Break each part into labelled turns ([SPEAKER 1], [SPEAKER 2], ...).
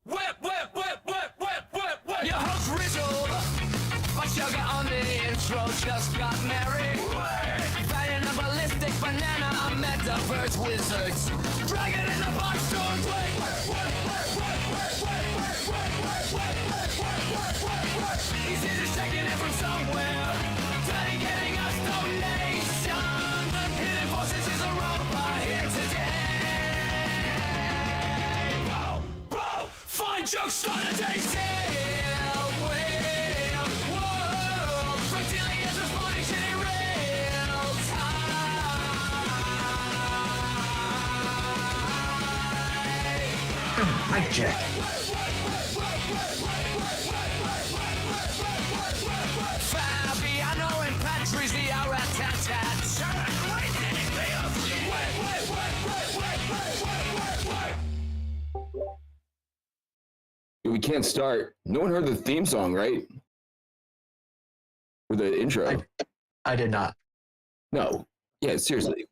[SPEAKER 1] Whip, whip, whip, whip, whip, whip, whip. Your host Rizzle, my sugar on the intro just got married. Fighting a ballistic banana, a Metaverse wizards. Dragon in the box, don't wait. He's just taking it from somewhere. Trying getting us donations. HiddenForces is a robot here today. Whoa, find Juxton and they sail. Whoa, reptilians responding shit in real time.
[SPEAKER 2] Hijack.
[SPEAKER 1] Fabiano and Patrice, the rat-tat-tat.
[SPEAKER 3] We can't start. No one heard the theme song, right? Or the intro?
[SPEAKER 2] I did not.
[SPEAKER 3] No. Yeah, seriously.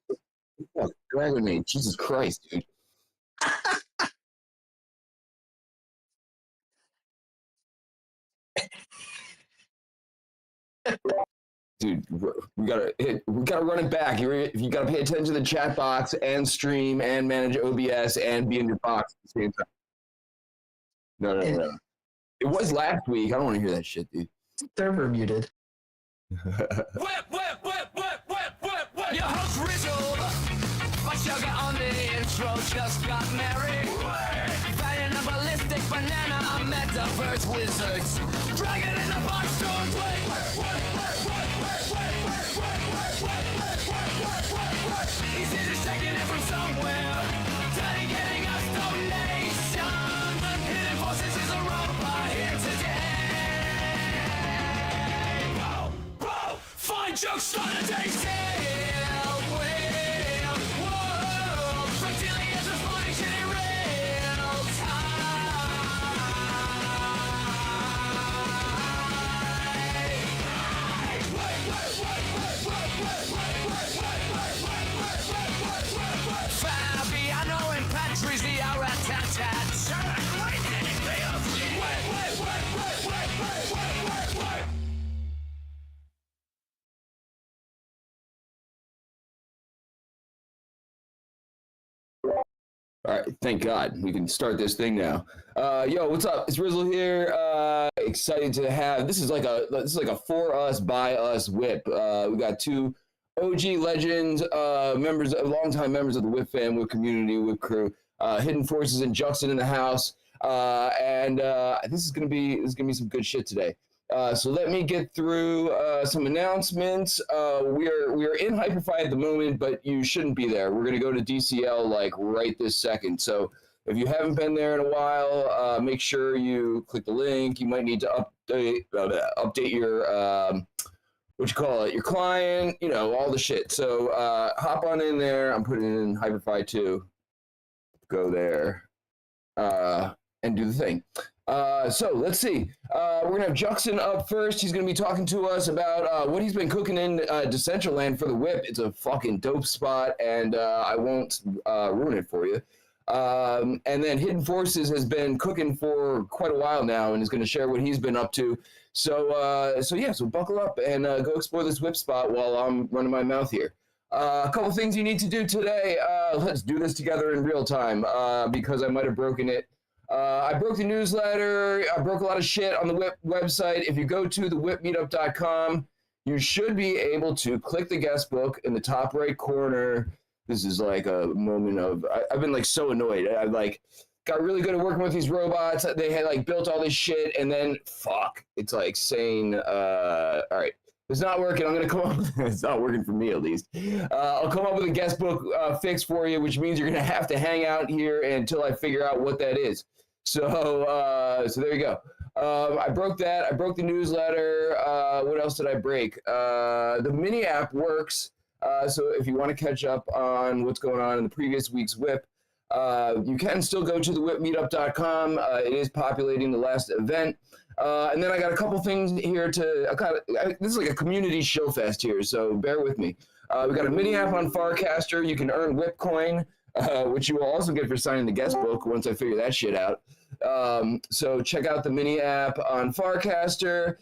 [SPEAKER 3] Fuck, Dragon Maid. Jesus Christ, dude. Dude, we gotta run it back. You gotta pay attention to the chat box and stream and manage OBS and be in your box at the same time. No. It was last week. I don't want to hear that shit, dude.
[SPEAKER 2] Server muted.
[SPEAKER 1] Whip, whip, whip, whip, whip, whip, whip. Your host Rizzle, my sugar on the intro just got married. Fighting a ballistic banana, a Metaverse wizards. Dragon in the box, don't wait. He's just taking it from somewhere. Trying getting us donations. HiddenForces is a robot here today. Whoa, find Juxton and they sail. Whoa, reptilians responding shit in real time. Fabiano and Patrice, the rat-tat-tat.
[SPEAKER 3] All right, thank God. We can start this thing now. Yo, what's up? It's Rizzle here. Excited to have this is like a for us by us WIP. We got two OG legends, longtime members of the WIP fam, WIP community, WIP crew, HiddenForces and Juxton in the house. And this is gonna be some good shit today. So let me get through some announcements. We're in Hyperfi at the moment, but you shouldn't be there. We're gonna go to DCL like right this second. So if you haven't been there in a while, make sure you click the link. You might need to update your your client, all the shit. So hop on in there. I'm putting it in Hyperfi too. Go there and do the thing. So let's see. We're gonna have Juxton up first. He's gonna be talking to us about what he's been cooking in Decentraland for the WIP. It's a fucking dope spot, and I won't ruin it for you. And then HiddenForces has been cooking for quite a while now, and is gonna share what he's been up to. So buckle up and go explore this WIP spot while I'm running my mouth here. A couple things you need to do today. Let's do this together in real time because I might have broken it. I broke the newsletter. I broke a lot of shit on the WIP website. If you go to the WIPmeetup.com, you should be able to click the guest book in the top right corner. This is like a moment of, I've been like so annoyed. I like got really good at working with these robots. They had like built all this shit and then it's like saying, all right, it's not working. I'm going to come up with, it's not working for me at least. I'll come up with a guest book fix for you, which means you're going to have to hang out here until I figure out what that is. So there you go. I broke that. I broke the newsletter. What else did I break? The mini app works. So if you want to catch up on what's going on in the previous week's WIP, you can still go to the WIPmeetup.com. It is populating the last event. And then I got a couple things here this is like a community show fest here, so bear with me. We got a mini app on Farcaster. You can earn WIP coin, which you will also get for signing the guest book once I figure that shit out. So check out the mini app on Farcaster.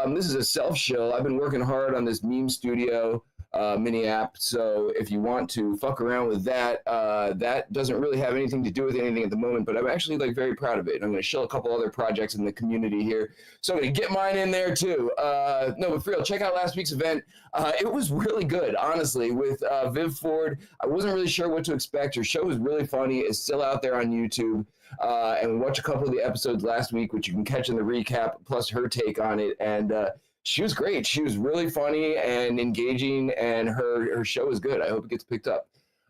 [SPEAKER 3] This is a self show. I've been working hard on this meme studio mini app. So if you want to fuck around with that, that doesn't really have anything to do with anything at the moment, but I'm actually like very proud of it. I'm going to show a couple other projects in the community here. So I'm going to get mine in there too. No, but for real, check out last week's event. It was really good, honestly, with Viv Ford. I wasn't really sure what to expect. Her show was really funny. It's still out there on YouTube. And we watched a couple of the episodes last week, which you can catch in the recap, plus her take on it. And she was great. She was really funny and engaging, and her show is good. I hope it gets picked up.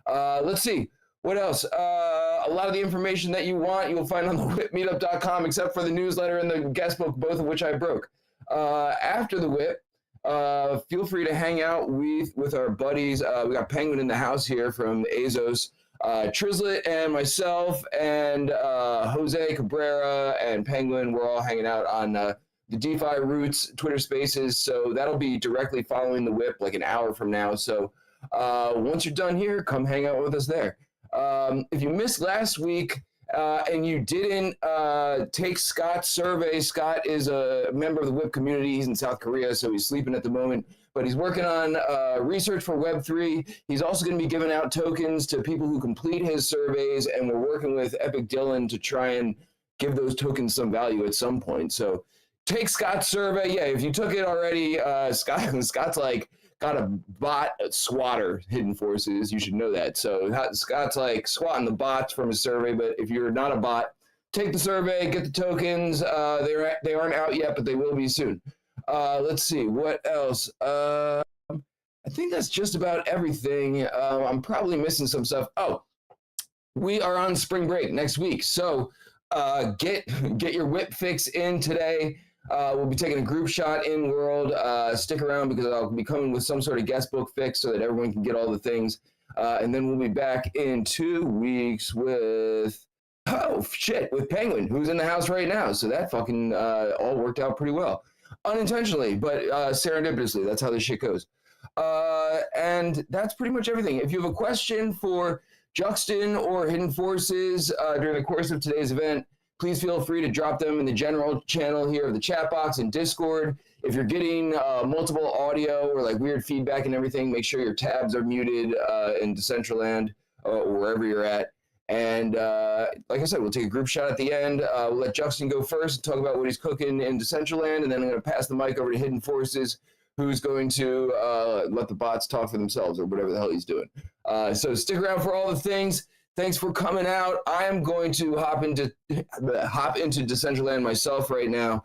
[SPEAKER 3] Let's see. What else? A lot of the information that you want, you will find on the WIPmeetup.com, except for the newsletter and the guest book, both of which I broke. After the WIP, feel free to hang out with our buddies. We got Penguin in the house here from Azos. Trislet and myself and Jose Cabrera and Penguin, we're all hanging out on the DeFi Roots Twitter Spaces. So that'll be directly following the WIP, like an hour from now. So once you're done here, come hang out with us there. If you missed last week and you didn't take Scott's survey, Scott is a member of the WIP community. He's in South Korea, so he's sleeping at the moment. But he's working on research for Web3. He's also going to be giving out tokens to people who complete his surveys, and we're working with Epic Dylan to try and give those tokens some value at some point. So take Scott's survey. Yeah, if you took it already, Scott's like got a bot swatter, HiddenForces. You should know that. So Scott's like swatting the bots from his survey, but if you're not a bot, take the survey, get the tokens. They aren't out yet, but they will be soon. Let's see, what else? I think that's just about everything. I'm probably missing some stuff. Oh, we are on spring break next week. So get your WIP fix in today. We'll be taking a group shot in world. Stick around because I'll be coming with some sort of guest book fix so that everyone can get all the things. And then we'll be back in 2 weeks with, with Penguin, who's in the house right now. So that fucking all worked out pretty well. Unintentionally, but serendipitously. That's how this shit goes. And that's pretty much everything. If you have a question for Juxton or HiddenForces during the course of today's event, please feel free to drop them in the general channel here of the chat box and Discord. If you're getting multiple audio or like weird feedback and everything, make sure your tabs are muted in Decentraland or wherever you're at. And like I said, we'll take a group shot at the end. We'll let Juxton go first and talk about what he's cooking in Decentraland, and then I'm going to pass the mic over to HiddenForces, who's going to let the bots talk for themselves or whatever the hell he's doing. So stick around for all the things. Thanks for coming out. I am going to hop into Decentraland myself right now.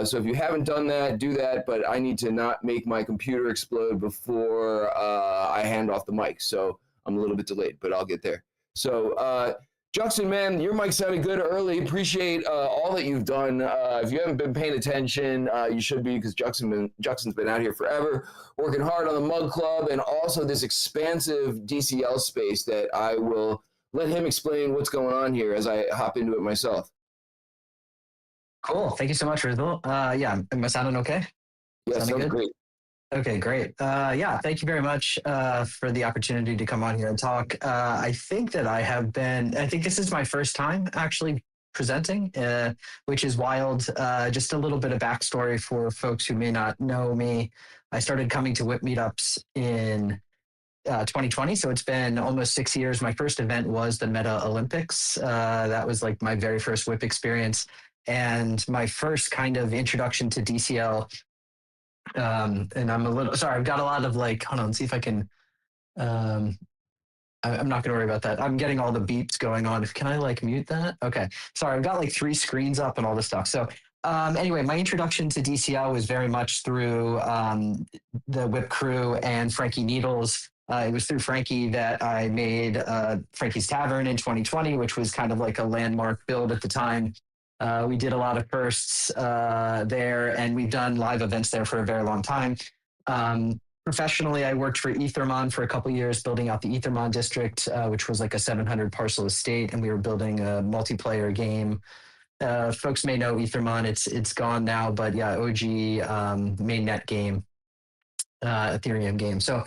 [SPEAKER 3] So if you haven't done that, do that. But I need to not make my computer explode before I hand off the mic. So I'm a little bit delayed, but I'll get there. So, Juxton, man, your mic sounded good early. Appreciate all that you've done. If you haven't been paying attention, you should be, because Juxton's been out here forever, working hard on the Mug Club and also this expansive DCL space that I will let him explain what's going on here as I hop into it myself.
[SPEAKER 2] Cool. Thank you so much, Rizzle. Yeah, am I sounding okay?
[SPEAKER 3] Yeah, sounds great.
[SPEAKER 2] Okay, great. Yeah, thank you very much for the opportunity to come on here and talk. I think this is my first time actually presenting, which is wild. Just a little bit of backstory for folks who may not know me. I started coming to WIP meetups in 2020, so it's been almost 6 years. My first event was the Meta Olympics. That was like my very first WIP experience and my first kind of introduction to DCL. And I'm a little sorry, I've got a lot of like, hold on, see if I can, I'm not gonna worry about that. I'm getting all the beeps going on. Can I like mute that? Okay, sorry, I've got like 3 screens up and all this stuff. So anyway, my introduction to DCL was very much through the WIP crew and Frankie Needles. It was through Frankie that I made Frankie's Tavern in 2020, which was kind of like a landmark build at the time. We did a lot of firsts there, and we've done live events there for a very long time. Professionally, I worked for Ethermon for a couple of years, building out the Ethermon district, which was like a 700 parcel estate, and we were building a multiplayer game. Folks may know Ethermon; it's gone now, but yeah, OG mainnet game, Ethereum game. So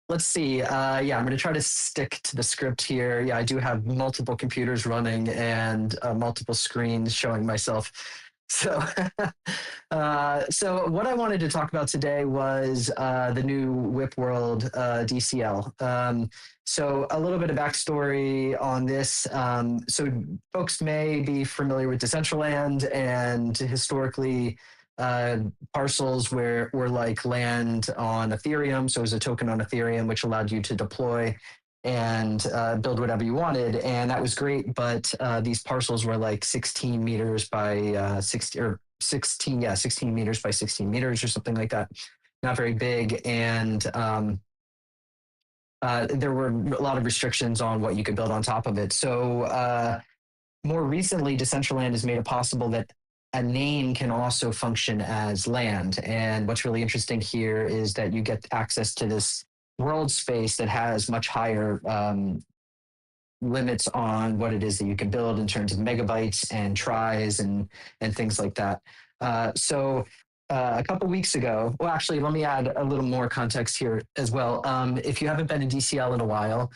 [SPEAKER 2] let's see. Yeah, I'm going to try to stick to the script here. Yeah, I do have multiple computers running and multiple screens showing myself. So, so what I wanted to talk about today was the new WIP World DCL. So a little bit of backstory on this. So folks may be familiar with Decentraland, and historically parcels were like land on Ethereum. So it was a token on Ethereum, which allowed you to deploy and build whatever you wanted. And that was great. But these parcels were like 16 meters by 16 meters by 16 meters or something like that. Not very big. And there were a lot of restrictions on what you could build on top of it. So more recently, Decentraland has made it possible that a name can also function as land. And what's really interesting here is that you get access to this world space that has much higher limits on what it is that you can build in terms of megabytes and tries and things like that. So a couple weeks ago, well, actually, let me add a little more context here as well. If you haven't been in DCL in a while,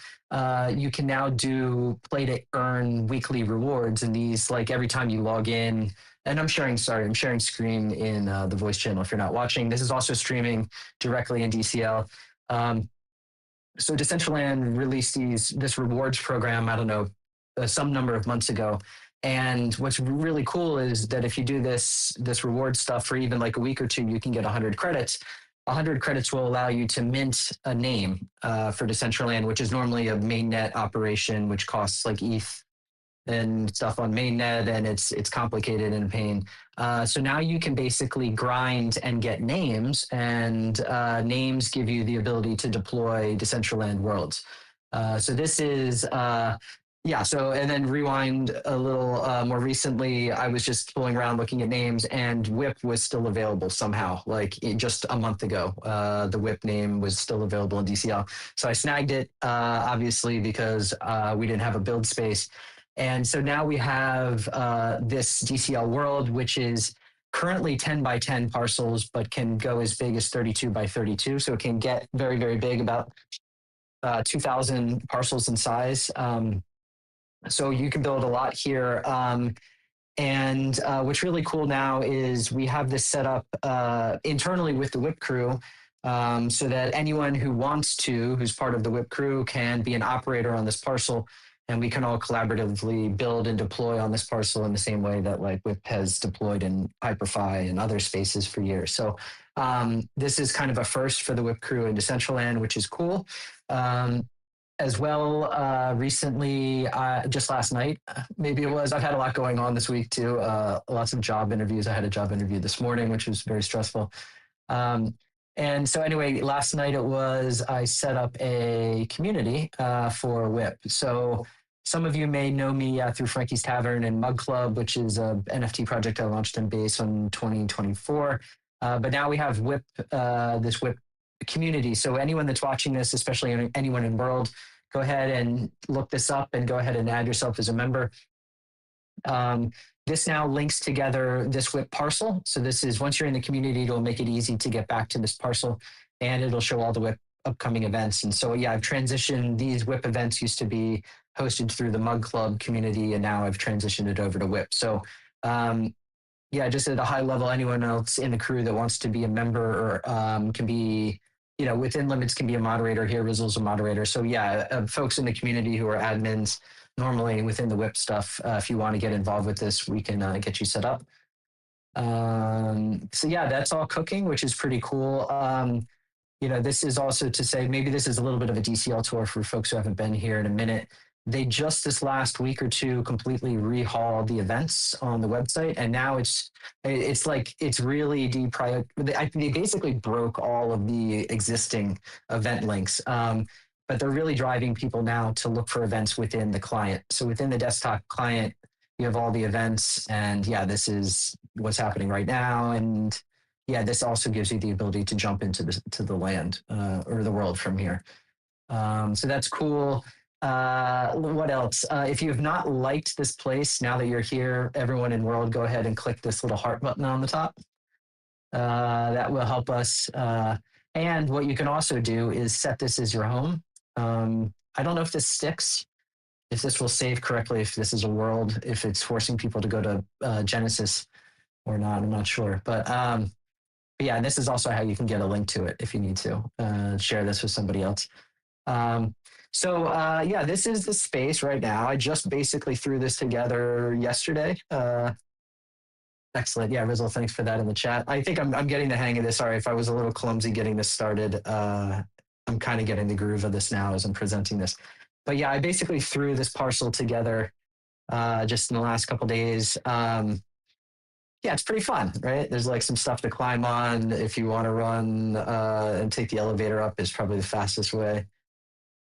[SPEAKER 2] you can now do play to earn weekly rewards. And these, like every time you log in, and I'm sharing screen in the voice channel if you're not watching. This is also streaming directly in DCL. So Decentraland released this rewards program, I don't know, some number of months ago. And what's really cool is that if you do this reward stuff for even like a week or two, you can get 100 credits. 100 credits will allow you to mint a name for Decentraland, which is normally a mainnet operation, which costs like ETH and stuff on mainnet, and it's complicated and a pain. So now you can basically grind and get names, and names give you the ability to deploy Decentraland worlds. So this is yeah. So and then rewind a little more recently, I was just fooling around looking at names, and WIP was still available somehow. Like just a month ago, the WIP name was still available in DCL. So I snagged it, obviously, because we didn't have a build space. And so now we have this DCL world, which is currently 10 by 10 parcels, but can go as big as 32 by 32. So it can get very, very big, about 2,000 parcels in size. So you can build a lot here. And what's really cool now is we have this set up internally with the WIP crew, so that anyone who wants to, who's part of the WIP crew, can be an operator on this parcel. And we can all collaboratively build and deploy on this parcel in the same way that like WIP has deployed in Hyperfi and other spaces for years. So this is kind of a first for the WIP crew in Decentraland, which is cool. As well, recently, just last night, maybe it was, I've had a lot going on this week too. Lots of job interviews. I had a job interview this morning, which was very stressful. And so anyway, last night I set up a community for WIP. So some of you may know me through Frankie's Tavern and Mug Club, which is an NFT project I launched in base on 2024. But now we have WIP, this WIP community. So anyone that's watching this, especially anyone in world, go ahead and look this up and go ahead and add yourself as a member. This now links together this WIP parcel. So this is, once you're in the community, it'll make it easy to get back to this parcel, and it'll show all the WIP upcoming events. And so, yeah, I've transitioned. These WIP events used to be hosted through the Mug Club community, and now I've transitioned it over to WIP. So, yeah, just at a high level, anyone else in the crew that wants to be a member or can be, within limits, can be a moderator here. Rizzle's a moderator. So, yeah, folks in the community who are admins, normally within the WIP stuff, if you want to get involved with this, we can get you set up. So yeah, that's all cooking, which is pretty cool. This is also to say, maybe this is a little bit of a DCL tour for folks who haven't been here in a minute. They just this last week or two completely rehauled the events on the website, and now it's really they basically broke all of the existing event links. But they're really driving people now to look for events within the client. So within the desktop client, you have all the events, and yeah, this is what's happening right now. And yeah, this also gives you the ability to jump into the land or the world from here. So that's cool. What else? If you have not liked this place, now that you're here, everyone in world, go ahead and click this little heart button on the top. That will help us. And what you can also do is set this as your home. I don't know if this sticks, if this will save correctly, if this is a world, if it's forcing people to go to Genesis or not. I'm not sure. But yeah, and this is also how you can get a link to it if you need to share this with somebody else. Yeah, this is the space right now. I just basically threw this together yesterday. Excellent. Yeah, Rizzle, thanks for that in the chat. I think I'm getting the hang of this. Sorry if I was a little clumsy getting this started. I'm kind of getting the groove of this now as I'm presenting this. But yeah, I basically threw this parcel together just in the last couple days. Yeah, it's pretty fun, right? There's like some stuff to climb on. If you want to run and take the elevator up is probably the fastest way.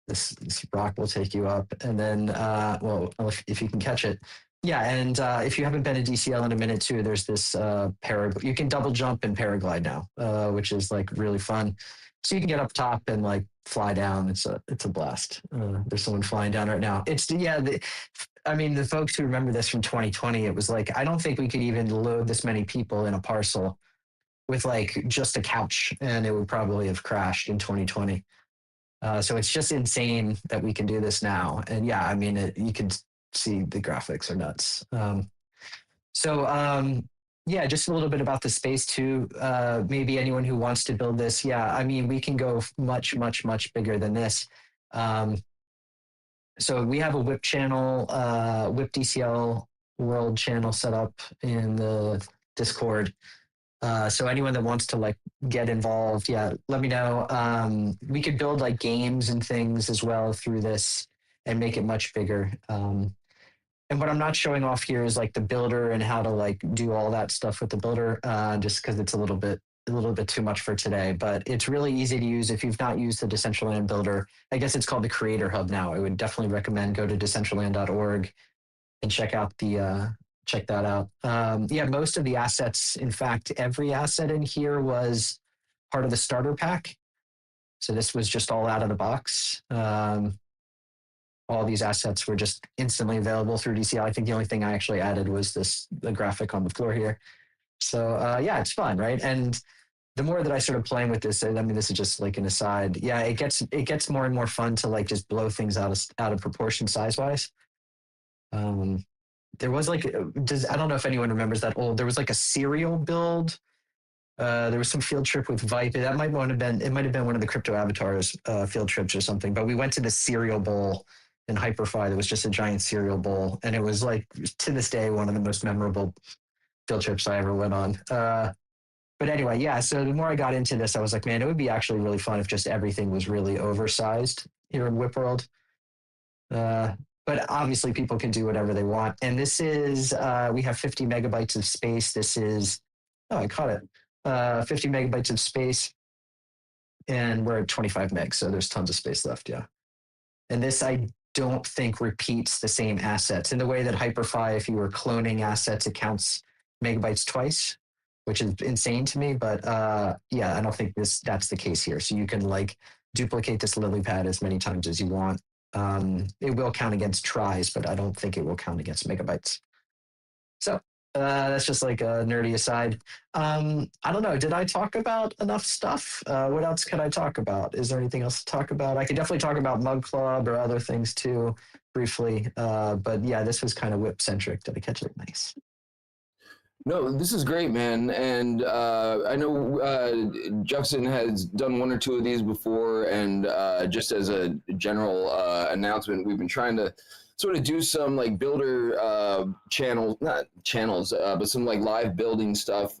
[SPEAKER 2] This rock will take you up. And then, well, if you can catch it. Yeah, and if you haven't been to DCL in a minute too, there's this you can double jump and paraglide now, which is like really fun. So you can get up top and like fly down. It's a blast. There's someone flying down right now. I mean, the folks who remember this from 2020, it was like, I don't think we could even load this many people in a parcel with like just a couch, and it would probably have crashed in 2020. So it's just insane that we can do this now. And yeah, I mean, you can see the graphics are nuts. Yeah, just a little bit about the space too. Maybe anyone who wants to build this. Yeah, I mean, we can go much, much, much bigger than this. So we have a WIP channel, WIP DCL world channel set up in the Discord. So anyone that wants to like get involved, yeah, let me know. We could build like games and things as well through this and make it much bigger. And what I'm not showing off here is like the builder and how to like do all that stuff with the builder, just because it's a little bit too much for today. But it's really easy to use if you've not used the Decentraland builder. I guess it's called the Creator Hub now. I would definitely recommend go to decentraland.org and check that out. Yeah, most of the assets, in fact, every asset in here was part of the starter pack. So this was just all out of the box. All these assets were just instantly available through DCL. I think the only thing I actually added was the graphic on the floor here. So yeah, it's fun, right? And the more that I started playing with this, I mean, this is just like an aside. Yeah, it gets more and more fun to like just blow things out of proportion size wise. There was like, I don't know if anyone remembers that old. There was like a serial build. There was some field trip with WIP. That might have been one of the crypto avatars field trips or something. But we went to the cereal bowl in Hyperfy. There was just a giant cereal bowl, and it was like to this day one of the most memorable field trips I ever went on. But anyway, yeah. So the more I got into this, I was like, man, it would be actually really fun if just everything was really oversized here in WIP World. But obviously, people can do whatever they want. And this is we have 50 megabytes of space. This is I caught it. 50 megabytes of space, and we're at 25 megs, so there's tons of space left. Yeah, and this I don't think repeats the same assets in the way that Hyperfy, if you were cloning assets, it counts megabytes twice, which is insane to me. But yeah, I don't think that's the case here. So you can like duplicate this lily pad as many times as you want. It will count against tries, but I don't think it will count against megabytes. So that's just like a nerdy aside. I don't know. Did I talk about enough stuff? What else could I talk about? Is there anything else to talk about? I could definitely talk about Mug Club or other things too, briefly. But yeah, this was kind of WIP centric. Did I catch it? Nice.
[SPEAKER 3] No, this is great, man. And I know Juxton has done one or two of these before. And just as a general announcement, we've been trying to sort of do some like builder not channels, but some like live building stuff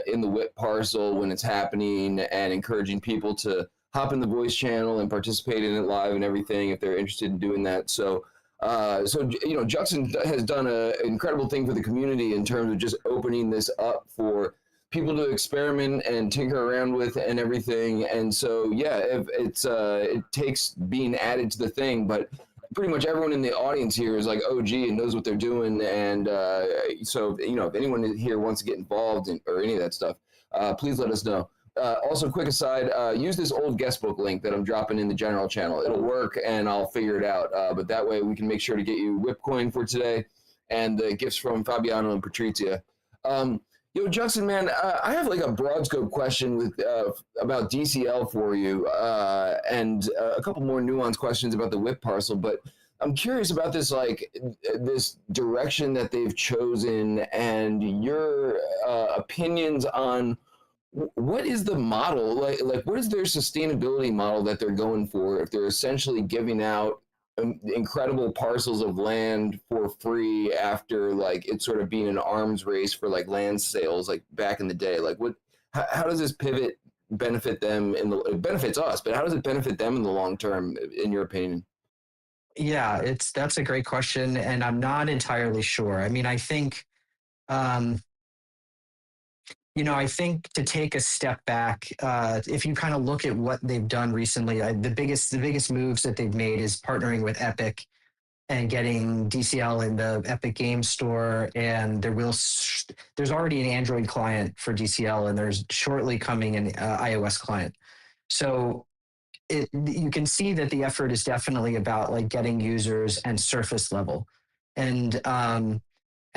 [SPEAKER 3] in the WIP parcel when it's happening, and encouraging people to hop in the voice channel and participate in it live and everything if they're interested in doing that. So you know, Juxton has done an incredible thing for the community in terms of just opening this up for people to experiment and tinker around with and everything. And so, yeah, if it takes being added to the thing, but pretty much everyone in the audience here is like OG and knows what they're doing. And so, you know, if anyone here wants to get involved in, or any of that stuff, please let us know. Also, quick aside, use this old guestbook link that I'm dropping in the general channel. It'll work, and I'll figure it out. But that way we can make sure to get you WIP coin for today and the gifts from Fabiano and Patrizia. Yo, Juxton, man, I have like a broad scope question with about DCL for you, and a couple more nuanced questions about the WIP parcel. But I'm curious about this, like this direction that they've chosen, and your opinions on what is the model, like what is their sustainability model that they're going for if they're essentially giving out incredible parcels of land for free after like it sort of being an arms race for like land sales like back in the day. Like what, how does this pivot benefit them it benefits us, but how does it benefit them in the long term in your opinion?
[SPEAKER 2] Yeah, that's a great question, and I'm not entirely sure. I mean, I think um, I think to take a step back, if you kind of look at what they've done recently, the biggest moves that they've made is partnering with Epic and getting DCL in the Epic Game Store, and there's already an Android client for DCL, and there's shortly coming an iOS client. So you can see that the effort is definitely about like getting users and surface level, and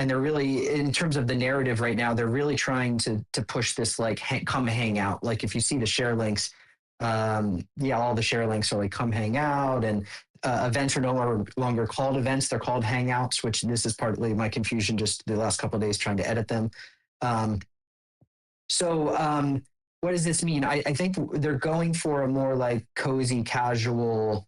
[SPEAKER 2] they're really, in terms of the narrative right now, they're really trying to push this like come hang out. Like if you see the share links, all the share links are like come hang out, and events are no longer called events; they're called hangouts. Which this is partly my confusion just the last couple of days trying to edit them. Um, so what does this mean? I think they're going for a more like cozy, casual,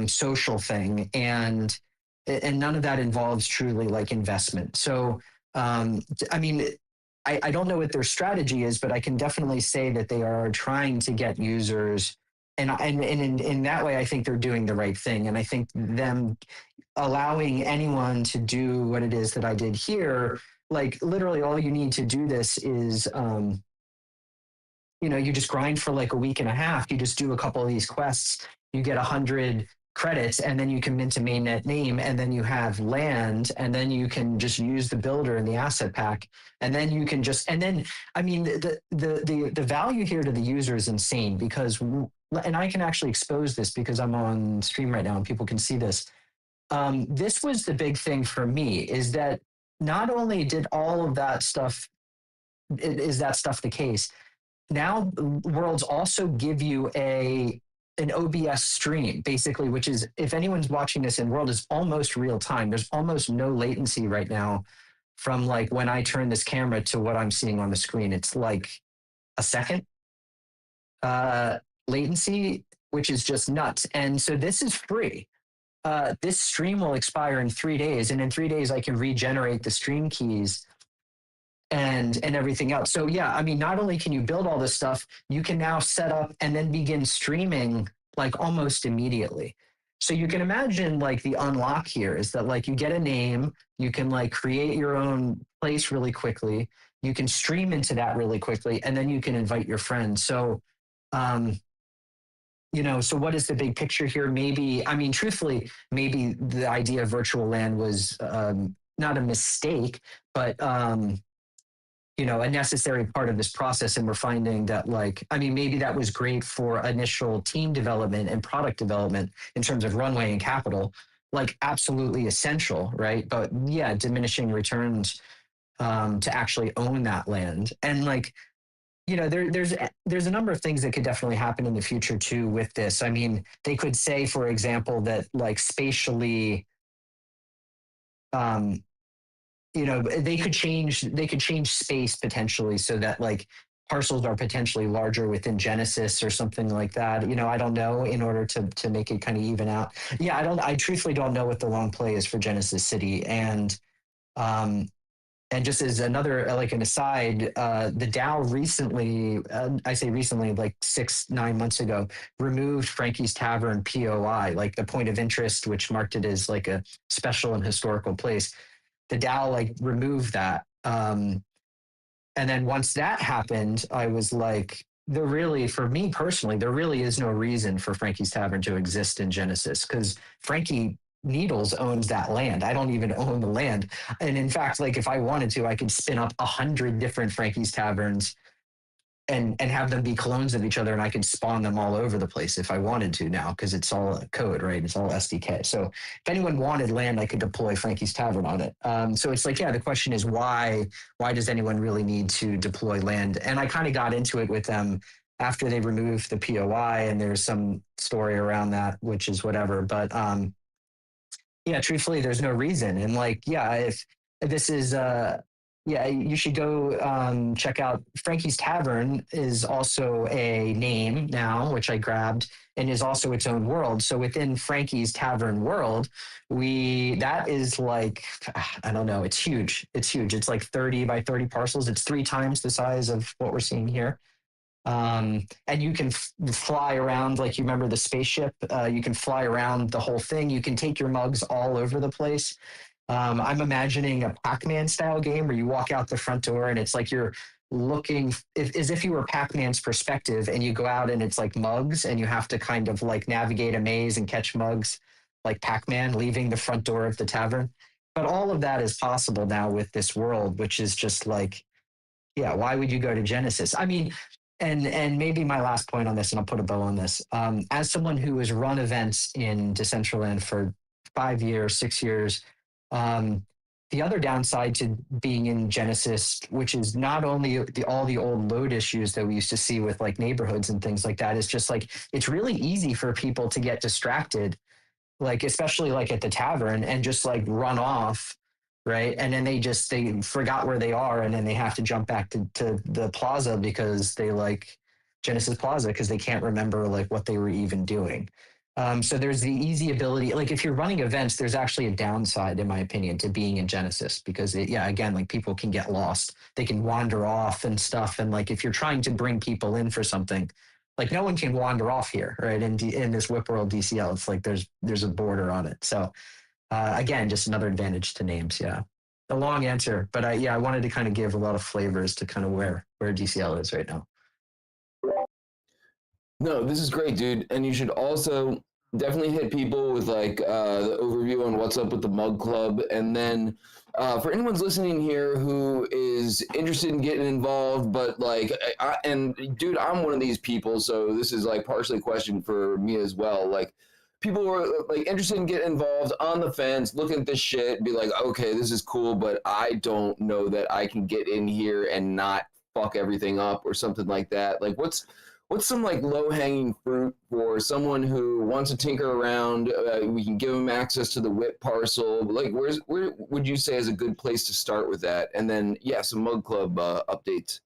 [SPEAKER 2] social thing, and none of that involves truly like investment. So I mean, I don't know what their strategy is, but I can definitely say that they are trying to get users, and in that way, I think they're doing the right thing. And I think them allowing anyone to do what it is that I did here, like literally all you need to do this is you just grind for like a week and a half. You just do a couple of these quests. You get 100 credits, and then you can mint a mainnet name, and then you have land, and then you can just use the builder in the asset pack, and then you can just, and then I mean the value here to the user is insane because, and I can actually expose this because I'm on stream right now and people can see this. This was the big thing for me, is that not only did all of that stuff, is that stuff the case, now worlds also give you an OBS stream, basically, which is, if anyone's watching this in world, is almost real time. There's almost no latency right now from like when I turn this camera to what I'm seeing on the screen. It's like a second latency, which is just nuts. And so this is free. This stream will expire in 3 days, and in 3 days I can regenerate the stream keys and everything else. So yeah, I mean, not only can you build all this stuff, you can now set up and then begin streaming like almost immediately. So you can imagine like the unlock here is that like you get a name, you can like create your own place really quickly, you can stream into that really quickly, and then you can invite your friends. So so what is the big picture here? Maybe, I mean, truthfully, maybe the idea of virtual land was not a mistake, but a necessary part of this process. And we're finding that, like, I mean, maybe that was great for initial team development and product development in terms of runway and capital, like absolutely essential, right? But yeah, diminishing returns to actually own that land. And like, there's a number of things that could definitely happen in the future too with this. I mean, they could say, for example, that like spatially, they could change space potentially so that like parcels are potentially larger within Genesis or something like that. I don't know, in order to make it kind of even out. Yeah, I truthfully don't know what the long play is for Genesis City. And just as another, like an aside, the DAO recently, I say recently, like 6-9 months ago, removed Frankie's Tavern POI, like the point of interest, which marked it as like a special and historical place. The DAO like removed that. And then once that happened, I was like, for me personally, there really is no reason for Frankie's Tavern to exist in Genesis, because Frankie Needles owns that land. I don't even own the land. And in fact, like if I wanted to, I could spin up 100 different Frankie's Taverns and have them be clones of each other, and I could spawn them all over the place if I wanted to now, because it's all code, right? It's all SDK. So if anyone wanted land, I could deploy Frankie's Tavern on it. So it's like, yeah, the question is why does anyone really need to deploy land? And I kind of got into it with them after they removed the POI, and there's some story around that, which is whatever. But yeah, truthfully, there's no reason. And like, yeah, if this is yeah, you should go check out Frankie's Tavern is also a name now, which I grabbed, and is also its own world. So within Frankie's Tavern world, that is like, I don't know, it's huge. It's huge. It's like 30 by 30 parcels. It's 3 times the size of what we're seeing here. And you can fly around, like you remember the spaceship, you can fly around the whole thing. You can take your mugs all over the place. I'm imagining a Pac-Man style game where you walk out the front door and it's like you're looking as if you were Pac-Man's perspective, and you go out and it's like mugs, and you have to kind of like navigate a maze and catch mugs like Pac-Man leaving the front door of the tavern. But all of that is possible now with this world, which is just like, yeah, why would you go to Genesis? I mean, and maybe my last point on this, and I'll put a bow on this. As someone who has run events in Decentraland for 5 years, 6 years, the other downside to being in Genesis, which is not only all the old load issues that we used to see with like neighborhoods and things like that, is just like it's really easy for people to get distracted, like especially like at the tavern, and just like run off, right? And then they forgot where they are, and then they have to jump back to the plaza because they like Genesis Plaza because they can't remember like what they were even doing. So there's the easy ability, like if you're running events, there's actually a downside, in my opinion, to being in Genesis, because again, like people can get lost, they can wander off and stuff. And like, if you're trying to bring people in for something, like no one can wander off here, right? In this WIP World DCL, it's like there's a border on it. So again, just another advantage to names. Yeah. A long answer, but I wanted to kind of give a lot of flavors to kind of where DCL is right now.
[SPEAKER 3] No, this is great, dude. And you should also definitely hit people with like the overview on what's up with the Mug Club. And then for anyone's listening here who is interested in getting involved, but like, and dude, I'm one of these people. So this is like partially a question for me as well. Like, people were like interested in getting involved, on the fence, looking at this shit, be like, okay, this is cool, but I don't know that I can get in here and not fuck everything up or something like that. Like, what's some like low-hanging fruit for someone who wants to tinker around? We can give them access to the WIP parcel. Like, where would you say is a good place to start with that? And then, yeah, some Mug Club updates.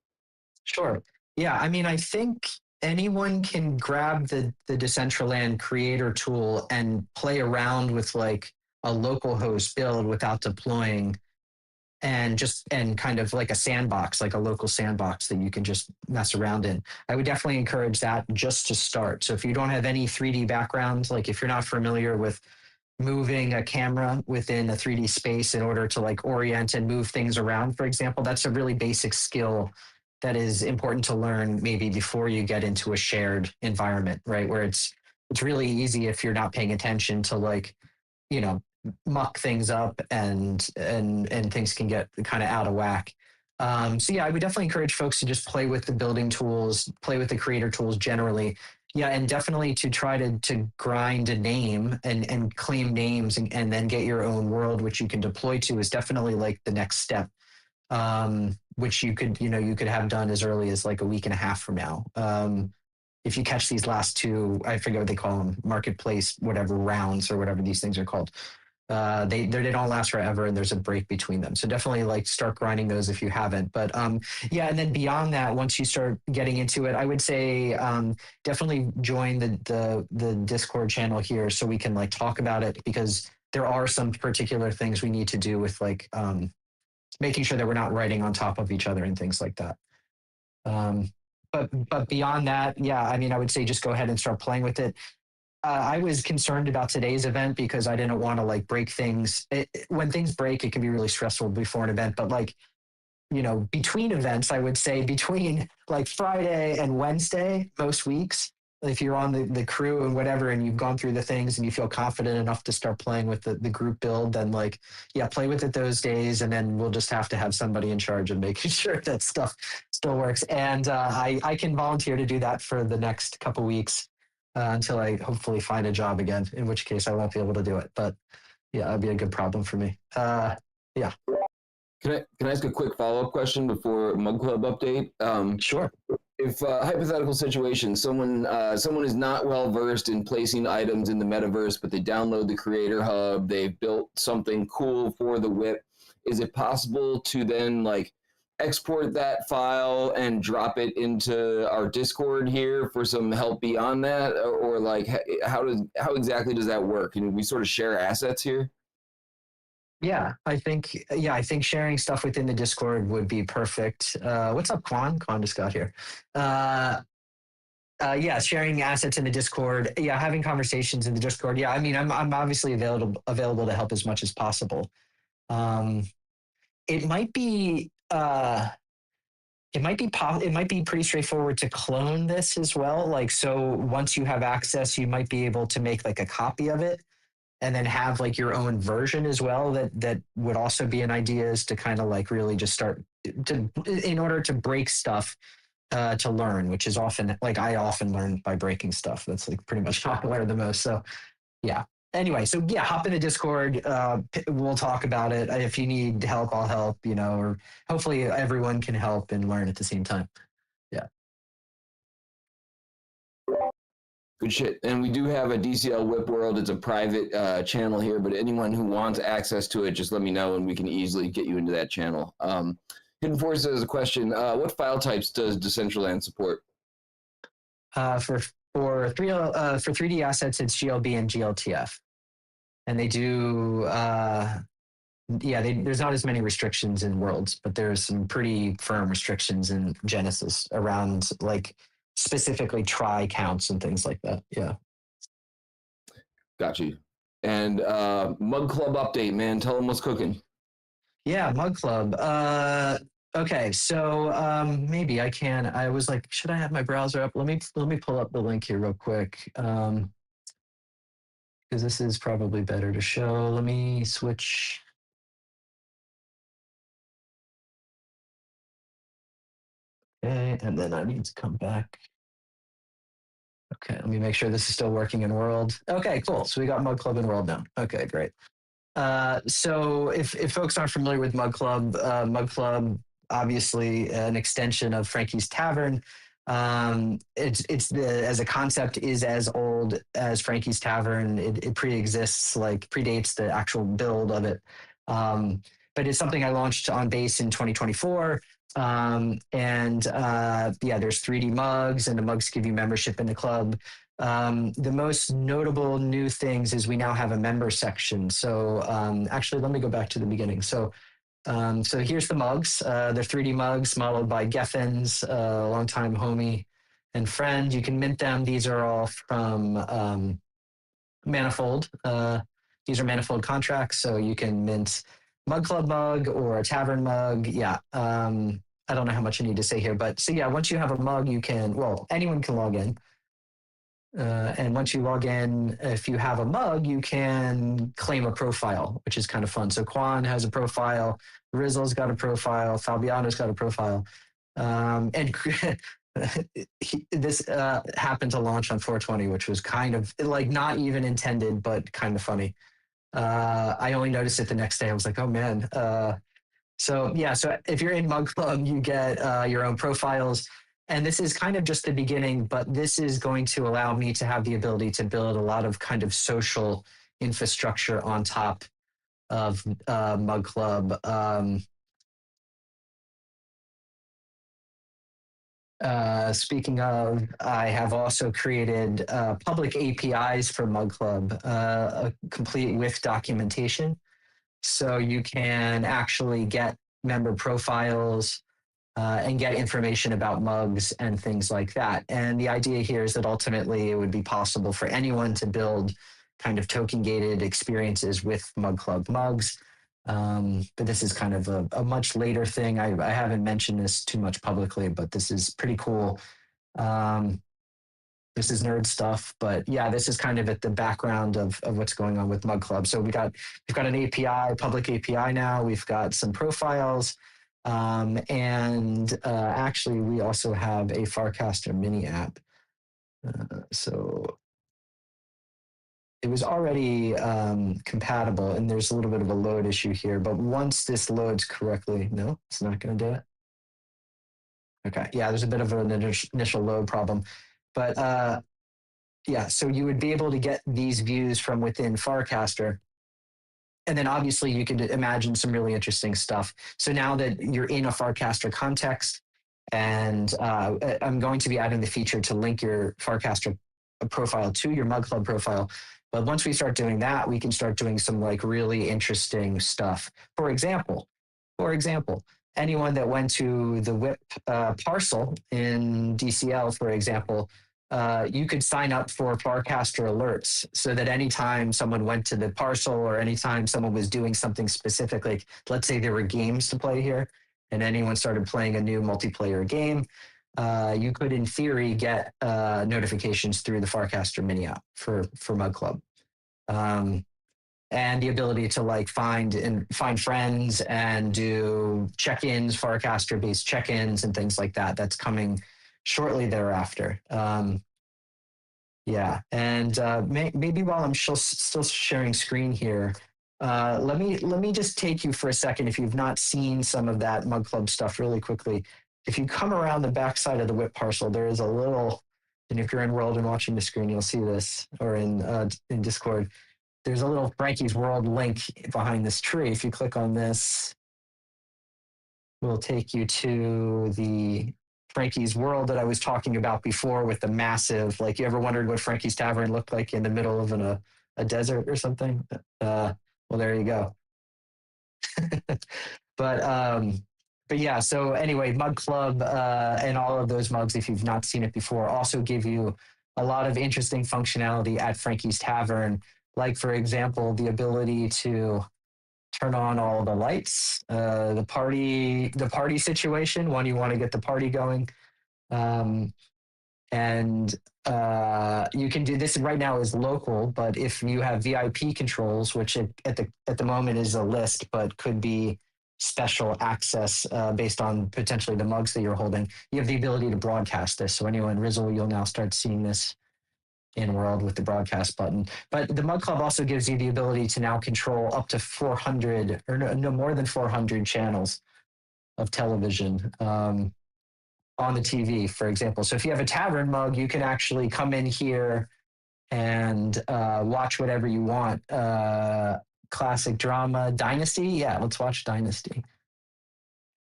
[SPEAKER 2] Sure. Yeah, I mean, I think anyone can grab the Decentraland creator tool and play around with like a local host build without deploying, and kind of like a sandbox, like a local sandbox that you can just mess around in. I would definitely encourage that just to start. So if you don't have any 3D background, like if you're not familiar with moving a camera within a 3D space in order to like orient and move things around, for example, that's a really basic skill that is important to learn maybe before you get into a shared environment, right? Where it's really easy if you're not paying attention to like, muck things up and things can get kind of out of whack. So yeah, I would definitely encourage folks to just play with the building tools, play with the creator tools generally. Yeah, and definitely to try to grind a name and claim names and then get your own world, which you can deploy to, is definitely like the next step. Which you could have done as early as like a week and a half from now. If you catch these last 2, I forget what they call them, marketplace, whatever rounds or whatever these things are called. They don't last forever, and there's a break between them. So definitely like start grinding those if you haven't. But yeah, and then beyond that, once you start getting into it, I would say definitely join the Discord channel here so we can like talk about it, because there are some particular things we need to do with like making sure that we're not writing on top of each other and things like that. But beyond that, yeah, I mean, I would say just go ahead and start playing with it. I was concerned about today's event because I didn't want to like break things. When things break, it can be really stressful before an event. But like, between events, I would say between like Friday and Wednesday, most weeks, if you're on the crew and whatever, and you've gone through the things and you feel confident enough to start playing with the group build, then like, yeah, play with it those days. And then we'll just have to have somebody in charge of making sure that stuff still works. And I can volunteer to do that for the next couple weeks until I hopefully find a job again, in which case I won't be able to do it. But yeah, that'd be a good problem for me. Yeah.
[SPEAKER 3] Can I ask a quick follow-up question before Mug Club update?
[SPEAKER 2] Sure.
[SPEAKER 3] If hypothetical situation, someone is not well versed in placing items in the metaverse, but they download the Creator Hub, they've built something cool for the WIP. Is it possible to then like export that file and drop it into our Discord here for some help beyond that, or like how exactly does that work? Can we sort of share assets here?
[SPEAKER 2] Yeah, I think sharing stuff within the Discord would be perfect. What's up, Quan? Quan just got here. Yeah, sharing assets in the Discord. Yeah, having conversations in the Discord. Yeah, I mean, I'm obviously available to help as much as possible. It might be it might be pretty straightforward to clone this as well. Like, so once you have access, you might be able to make like a copy of it and then have like your own version as well. That would also be an idea, is to kind of like really just start to, in order to break stuff, to learn, which is often like, I often learn by breaking stuff. That's like pretty much how I learn the most. So yeah. Anyway, so yeah, hop in the Discord. We'll talk about it. If you need help, I'll help, or hopefully everyone can help and learn at the same time. Yeah.
[SPEAKER 3] Good shit. And we do have a DCL WIP World. It's a private channel here, but anyone who wants access to it, just let me know and we can easily get you into that channel. HiddenForces has a question. What file types does Decentraland support?
[SPEAKER 2] For 3D assets, it's GLB and GLTF. And they do, there's not as many restrictions in Worlds, but there's some pretty firm restrictions in Genesis around like specifically try counts and things like that. Yeah.
[SPEAKER 3] Got you. And Mug Club update, man. Tell them what's cooking.
[SPEAKER 2] Yeah, Mug Club. Okay, so maybe I can. I was like, should I have my browser up? Let me pull up the link here real quick. Because this is probably better to show. Let me switch. Okay, and then I need to come back. Okay, let me make sure this is still working in World. Okay, cool. So we got Mug Club in World now. Okay, great. So if folks aren't familiar with Mug Club, obviously an extension of Frankie's Tavern. As a concept is as old as Frankie's Tavern. It predates the actual build of it. But it's something I launched on base in 2024. There's 3D mugs, and the mugs give you membership in the club. The most notable new things is we now have a member section. So actually, let me go back to the beginning. So here's the mugs. They're 3D mugs modeled by Geffens, a longtime homie and friend. You can mint them. These are all from Manifold. These are Manifold contracts, so you can mint Mug Club mug or a Tavern mug. Yeah. I don't know how much I need to say here, but so yeah, once you have a mug, anyone can log in. And once you log in, if you have a mug, you can claim a profile, which is kind of fun. So Quan has a profile, Rizzle's got a profile, Fabiano's got a profile. And this happened to launch on 420, which was kind of like not even intended, but kind of funny. I only noticed it the next day. I was like, oh man. So if you're in Mug Club, you get your own profiles. And this is kind of just the beginning, but this is going to allow me to have the ability to build a lot of kind of social infrastructure on top of Mug Club. Speaking of, I have also created public APIs for Mug Club, complete with documentation. So you can actually get member profiles and get information about mugs and things like that. And the idea here is that ultimately it would be possible for anyone to build kind of token gated experiences with Mug Club mugs. But this is kind of a much later thing. I haven't mentioned this too much publicly, but this is pretty cool. this is nerd stuff, but yeah, this is kind of at the background of what's going on with Mug Club. So we've got an API, public API now. We've got some profiles, and actually we also have a Farcaster mini app. So it was already compatible, and there's a little bit of a load issue here. But once this loads correctly, no, it's not going to do it. Okay, yeah, there's a bit of an initial load problem, but yeah, so you would be able to get these views from within Farcaster. And then obviously you could imagine some really interesting stuff. So now that you're in a Farcaster context, and I'm going to be adding the feature to link your Farcaster profile to your Mug Club profile. But once we start doing that, we can start doing some like really interesting stuff. For example, anyone that went to the WIP parcel in DCL, for example, you could sign up for Farcaster alerts so that anytime someone went to the parcel or anytime someone was doing something specific, like let's say there were games to play here and anyone started playing a new multiplayer game, you could in theory get notifications through the Farcaster mini app for Mug Club. And the ability to like find friends and do check-ins, Farcaster-based check-ins and things like that. That's coming shortly thereafter. Yeah, and maybe while I'm still sharing screen here, let me just take you for a second. If you've not seen some of that Mug Club stuff really quickly, if you come around the backside of the WIP parcel, there is a little, and if you're in World and watching the screen, you'll see this, or in Discord. There's a little Frankie's World link behind this tree. If you click on this, we'll take you to the Frankie's World that I was talking about before with the massive, like you ever wondered what Frankie's Tavern looked like in the middle of a desert or something? Well, there you go. But yeah, so anyway, Mug Club and all of those mugs, if you've not seen it before, also give you a lot of interesting functionality at Frankie's Tavern. Like, for example, the ability to turn on all the lights, the party situation when you want to get the party going. And you can do this right now is local, but if you have VIP controls, which at the moment is a list, but could be special access based on potentially the mugs that you're holding, you have the ability to broadcast this. So anyone, Rizzle, you'll now start seeing this in World with the broadcast button. But the Mug Club also gives you the ability to now control up to 400 or no more than 400 channels of television on the TV, for example. So if you have a tavern mug, you can actually come in here and watch whatever you want. Classic drama, Dynasty. Yeah, let's watch Dynasty.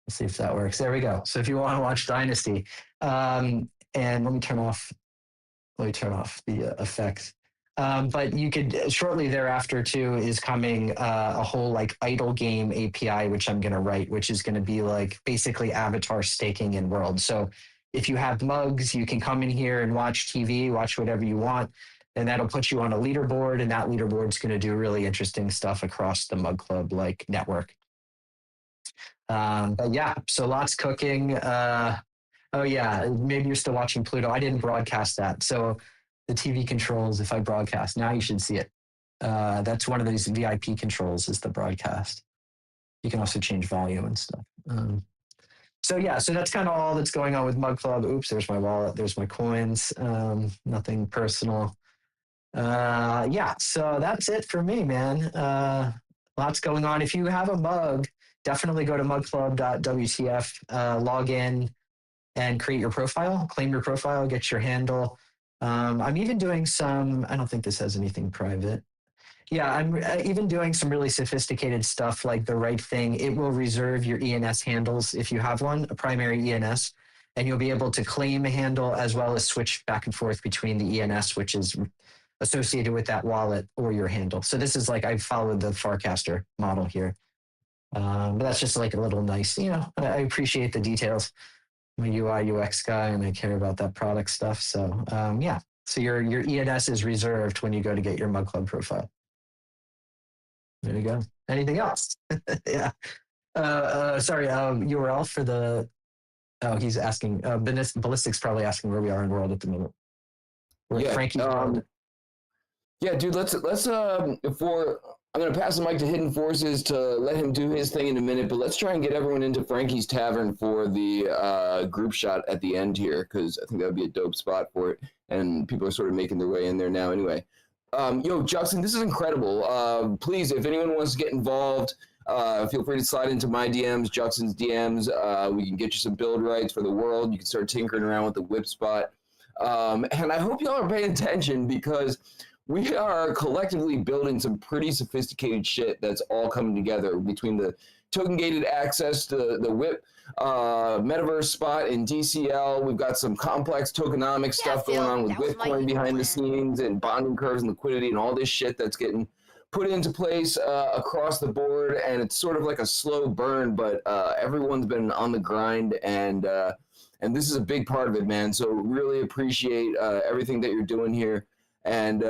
[SPEAKER 2] Let's see if that works. There we go. So if you want to watch Dynasty, and let me turn off the effects. But you could shortly thereafter too is coming a whole like idle game API, which I'm going to write, which is going to be like basically avatar staking in World. So if you have mugs, you can come in here and watch TV, watch whatever you want, and that'll put you on a leaderboard, and that leaderboard is going to do really interesting stuff across the Mug Club like network. But yeah, so lots cooking. Oh yeah, maybe you're still watching Pluto. I didn't broadcast that. So the TV controls, if I broadcast, now you should see it. That's one of these VIP controls is the broadcast. You can also change volume and stuff. So yeah, so that's kind of all that's going on with Mug Club. Oops, there's my wallet. There's my coins. Nothing personal. Yeah, so that's it for me, man. Lots going on. If you have a mug, definitely go to mugclub.wtf, log in, and create your profile, claim your profile, get your handle. I'm even doing some, I don't think this has anything private. Yeah, I'm even doing some really sophisticated stuff like the right thing. It will reserve your ENS handles if you have one, a primary ENS, and you'll be able to claim a handle as well as switch back and forth between the ENS, which is associated with that wallet, or your handle. So this is like, I followed the Farcaster model here. But that's just like a little nice, I appreciate the details. I'm a UI UX guy and I care about that product stuff. So yeah, so your ENS is reserved when you go to get your Mug Club profile. There you go. Anything else? Yeah. Sorry, URL for the, he's asking, Ballistic's probably asking where we are in World at the moment. Where
[SPEAKER 3] Yeah.
[SPEAKER 2] Frankie's building.
[SPEAKER 3] Yeah, dude. Let's before I'm gonna pass the mic to Hidden Forces to let him do his thing in a minute, but let's try and get everyone into Frankie's Tavern for the group shot at the end here, because I think that would be a dope spot for it, and people are sort of making their way in there now. Anyway, yo, Juxton, this is incredible. Please, if anyone wants to get involved, feel free to slide into my DMs, Juxton's DMs. We can get you some build rights for the world. You can start tinkering around with the whip spot. And I hope y'all are paying attention, because we are collectively building some pretty sophisticated shit that's all coming together between the token gated access to the WIP Metaverse spot in DCL. We've got some complex tokenomic stuff going on with Bitcoin behind the scenes, and bonding curves and liquidity and all this shit that's getting put into place across the board. And it's sort of like a slow burn, but everyone's been on the grind, and this is a big part of it, man. So really appreciate everything that you're doing here. And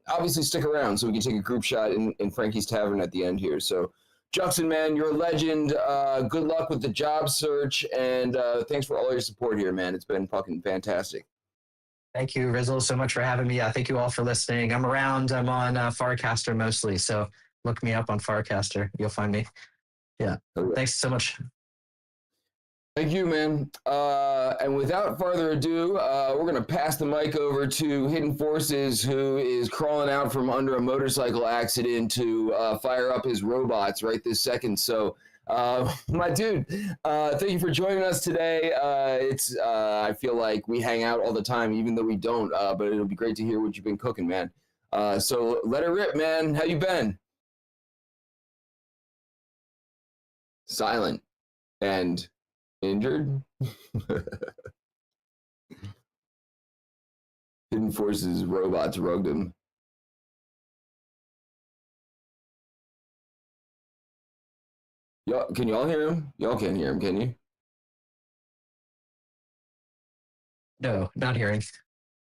[SPEAKER 3] obviously stick around so we can take a group shot in Frankie's Tavern at the end here. So, Juxton, man, you're a legend. Good luck with the job search, and thanks for all your support here, man. It's been fucking fantastic.
[SPEAKER 2] Thank you, Rizzle, so much for having me. Thank you all for listening. I'm around. I'm on Farcaster mostly, so look me up on Farcaster. You'll find me. Yeah.
[SPEAKER 3] Okay.
[SPEAKER 2] Thanks so much.
[SPEAKER 3] Thank you, man. And without further ado, we're going to pass the mic over to Hidden Forces, who is crawling out from under a motorcycle accident to fire up his robots right this second. So, my dude, thank you for joining us today. I feel like we hang out all the time, even though we don't, but it'll be great to hear what you've been cooking, man. So let it rip, man. How you been? Silent and injured. Hidden Forces robots rugged him. Y'all, can y'all hear him? Y'all can't hear him, can you?
[SPEAKER 2] No, not hearing.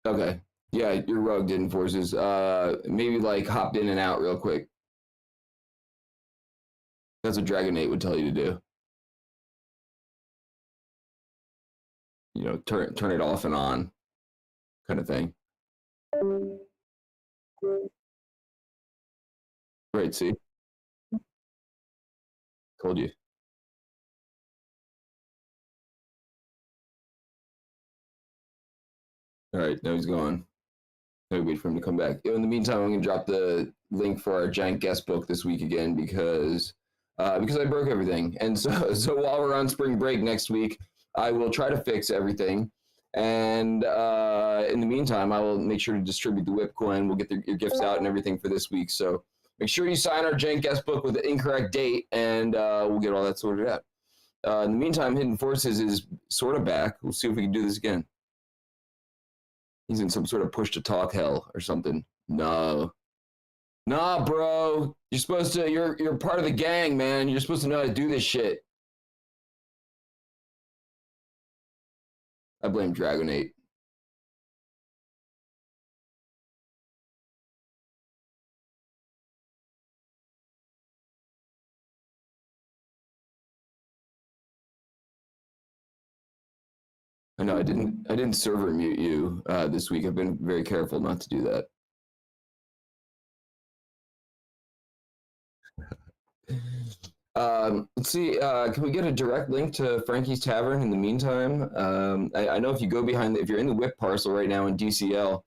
[SPEAKER 3] Okay. Yeah, you're rugged, Hidden Forces. Maybe like hopped in and out real quick. That's what Dragonate would tell you to do. You know, turn it off and on, kind of thing. Right, see? Told you. All right, now he's gone. Wait for him to come back. In the meantime, I'm gonna drop the link for our giant guest book this week again, because I broke everything. And so while we're on spring break next week, I will try to fix everything. And in the meantime, I will make sure to distribute the WIP coin. We'll get your gifts out and everything for this week. So make sure you sign our giant guest book with the incorrect date, and we'll get all that sorted out. In the meantime, Hidden Forces is sort of back. We'll see if we can do this again. He's in some sort of push to talk hell or something. No. Nah, bro. You're supposed to, you're part of the gang, man. You're supposed to know how to do this shit. I blame Dragonate. I know I didn't server mute you this week. I've been very careful not to do that. Let's see. Can we get a direct link to Frankie's Tavern in the meantime? I know if you go behind, if you're in the WIP parcel right now in DCL,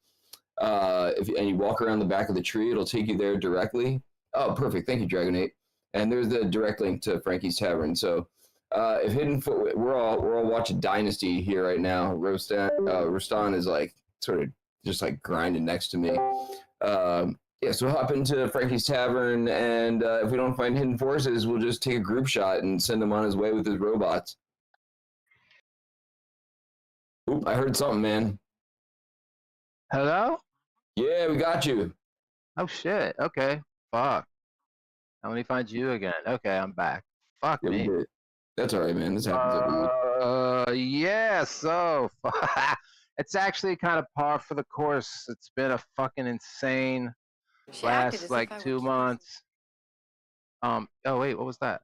[SPEAKER 3] and you walk around the back of the tree, it'll take you there directly. Oh, perfect. Thank you, Dragonate. And there's the direct link to Frankie's Tavern. So if we're all watching Dynasty here right now. Rostan is like sort of just like grinding next to me. Yeah, so hop into Frankie's Tavern, and if we don't find Hidden Forces, we'll just take a group shot and send him on his way with his robots. Oop, I heard something, man.
[SPEAKER 4] Hello?
[SPEAKER 3] Yeah, we got you.
[SPEAKER 4] Oh shit. Okay. Fuck. Now let me find you again. Okay, I'm back. Fuck
[SPEAKER 3] Yeah, we
[SPEAKER 4] me.
[SPEAKER 3] did. That's all right, man. This happens every week.
[SPEAKER 4] Yeah, so it's actually kind of par for the course. It's been a fucking insane last like 2 months. Oh wait, what was that?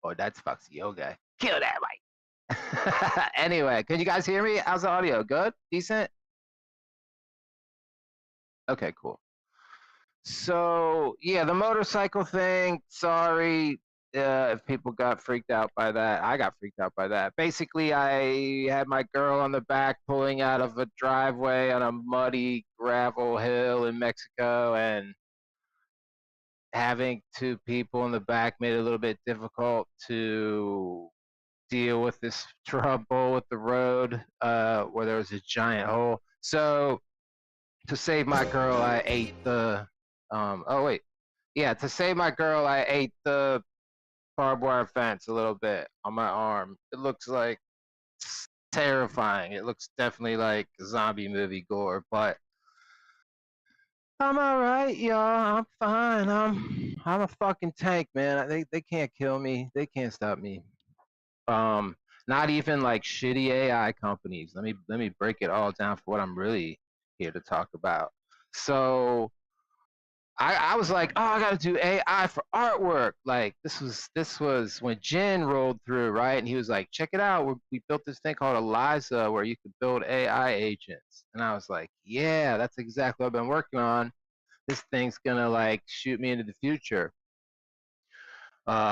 [SPEAKER 4] Oh, that's Foxy Yoga. Kill that right. Anyway, can you guys hear me? How's the audio? Good? Decent? Okay, cool. So yeah, the motorcycle thing. Sorry if people got freaked out by that. I got freaked out by that. Basically, I had my girl on the back pulling out of a driveway on a muddy gravel hill in Mexico, and having two people in the back made it a little bit difficult to deal with this trouble with the road where there was a giant hole. So to save my girl, I ate the to save my girl, I ate the barbed wire fence a little bit on my arm. It looks like terrifying. It looks definitely like zombie movie gore, but I'm all right, y'all. I'm fine. I'm a fucking tank, man. They can't kill me. They can't stop me. Not even like shitty AI companies. Let me break it all down for what I'm really here to talk about. So I was like, oh, I got to do AI for artwork. Like this was when Jen rolled through, right? And he was like, check it out. We built this thing called Eliza where you could build AI agents. And I was like, yeah, that's exactly what I've been working on. This thing's gonna like shoot me into the future.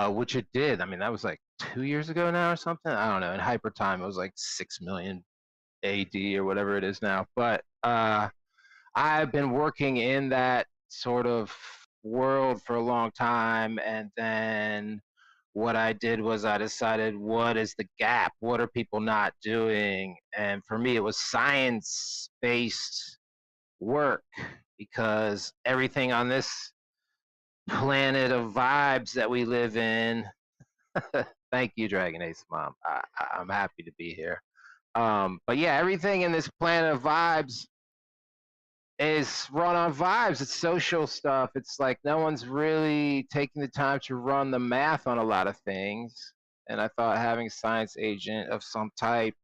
[SPEAKER 4] Which it did. I mean, that was like 2 years ago now or something. I don't know. In hyper time, it was like 6 million AD or whatever it is now. But I've been working in that sort of world for a long time, and then what I did was I decided what is the gap? What are people not doing? And for me, it was science-based work, because everything on this planet of vibes that we live in. Thank you, Dragon Ace Mom. I'm happy to be here. But yeah, everything in this planet of vibes is run on vibes. It's social stuff. It's like no one's really taking the time to run the math on a lot of things. And I thought having a science agent of some type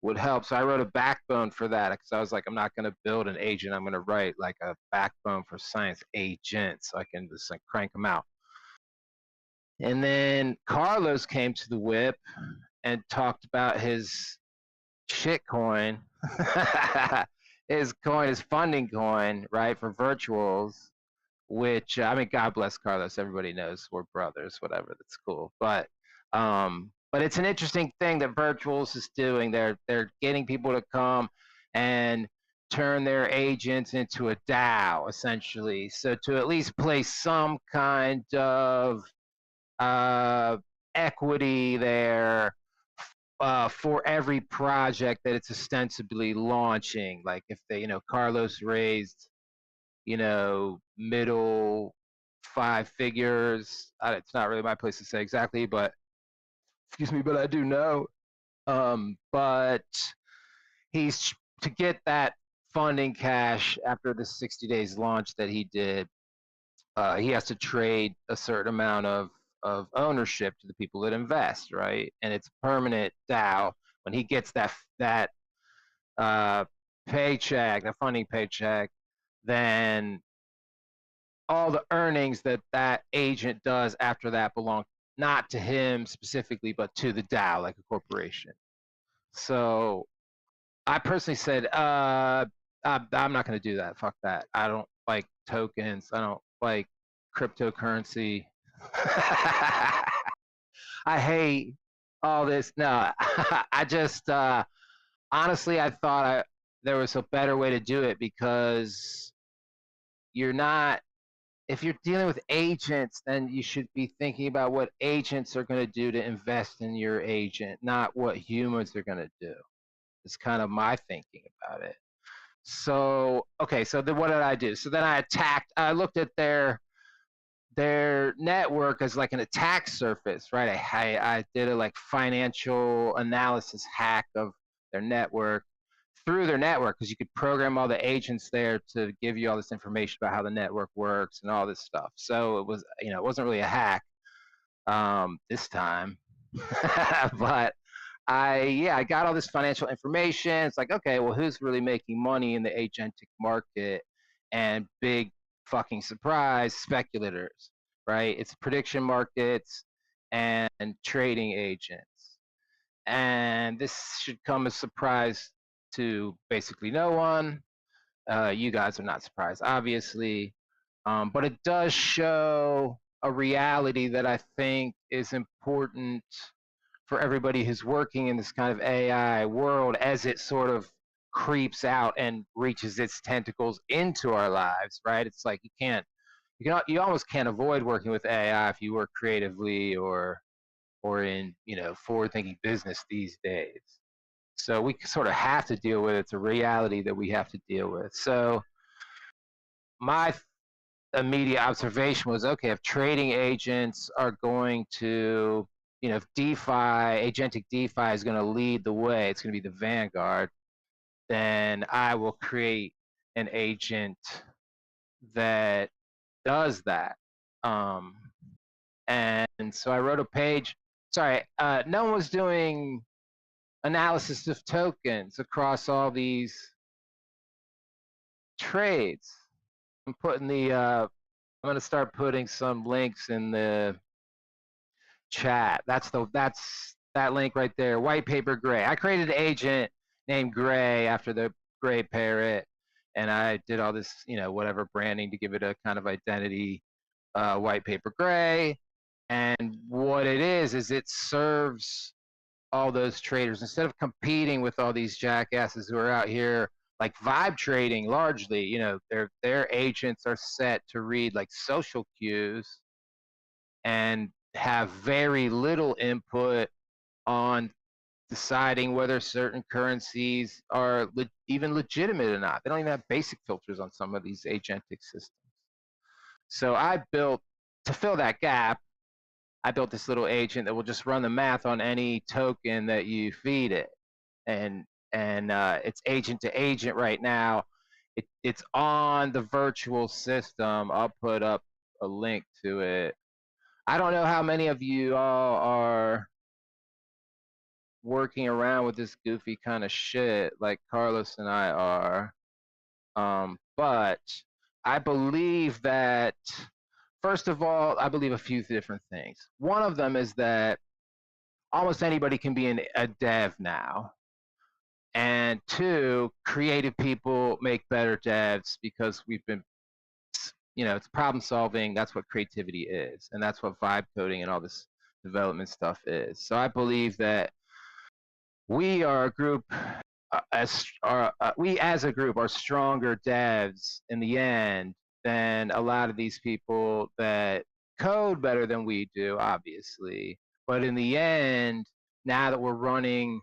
[SPEAKER 4] would help. So I wrote a backbone for that, because I was like, I'm not going to build an agent. I'm going to write like a backbone for science agents so I can just like crank them out. And then Carlos came to the WIP and talked about his shit coin. His coin, his funding coin, right, for virtuals, which, I mean, God bless Carlos. Everybody knows we're brothers, whatever. That's cool. But it's an interesting thing that virtuals is doing. They're getting people to come and turn their agents into a DAO, essentially. So to at least place some kind of equity there for every project that it's ostensibly launching. Like if they, Carlos raised, middle 5 figures. It's not really my place to say exactly, but excuse me, but I do know. But he's to get that funding cash after the 60 days launch that he did. He has to trade a certain amount of ownership to the people that invest, right? And it's permanent DAO. When he gets that paycheck, the funding paycheck, then all the earnings that agent does after that belong not to him specifically, but to the DAO, like a corporation. So I personally said, I'm not going to do that. Fuck that. I don't like tokens. I don't like cryptocurrency. I hate all this. No, I just honestly, I thought there was a better way to do it, because you're not. If you're dealing with agents, then you should be thinking about what agents are going to do to invest in your agent, not what humans are going to do. It's kind of my thinking about it. So, okay, so then what did I do? So then I looked at their network as like an attack surface, right? I did a like financial analysis hack of their network through their network, because you could program all the agents there to give you all this information about how the network works and all this stuff. So it was, it wasn't really a hack this time, but I got all this financial information. It's like, okay, well, who's really making money in the agentic market? And big fucking surprise, speculators, right? It's prediction markets and trading agents. And this should come as a surprise to basically no one. You guys are not surprised, obviously. But it does show a reality that I think is important for everybody who's working in this kind of AI world as it sort of creeps out and reaches its tentacles into our lives, right? It's like you almost can't avoid working with AI if you work creatively or in, forward-thinking business these days. So we sort of have to deal with it. It's a reality that we have to deal with. So my immediate observation was, okay, if trading agents are going to, if DeFi, agentic DeFi is going to lead the way, it's going to be the vanguard, then I will create an agent that does that. And so I wrote a page. Sorry, no one was doing analysis of tokens across all these trades. I'm going to start putting some links in the chat. That's that link right there. White paper gray. I created an agent named Gray after the gray parrot, and I did all this, whatever branding to give it a kind of identity. White paper gray, and what it is it serves all those traders instead of competing with all these jackasses who are out here like vibe trading largely. Their agents are set to read like social cues and have very little input on deciding whether certain currencies are even legitimate or not. They don't even have basic filters on some of these agentic systems. So I built, to fill that gap, I built this little agent that will just run the math on any token that you feed it. And it's agent to agent right now. It's on the virtual system. I'll put up a link to it. I don't know how many of you all are working around with this goofy kind of shit like Carlos and I are. But I believe that, first of all, I believe a few different things. One of them is that almost anybody can be a dev now. And two, creative people make better devs because we've been, it's problem solving. That's what creativity is. And that's what vibe coding and all this development stuff is. So I believe that we are a group, we as a group are stronger devs in the end than a lot of these people that code better than we do, obviously. But in the end, now that we're running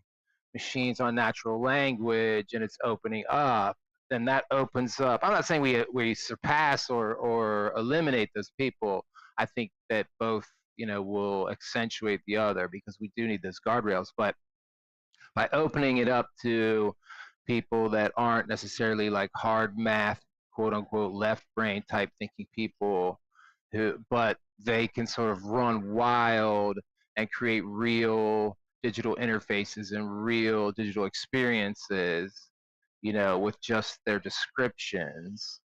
[SPEAKER 4] machines on natural language and it's opening up, then that opens up. I'm not saying we surpass or eliminate those people. I think that both, will accentuate the other because we do need those guardrails. But by opening it up to people that aren't necessarily like hard math, quote unquote, left brain type thinking people, but they can sort of run wild and create real digital interfaces and real digital experiences, with just their descriptions.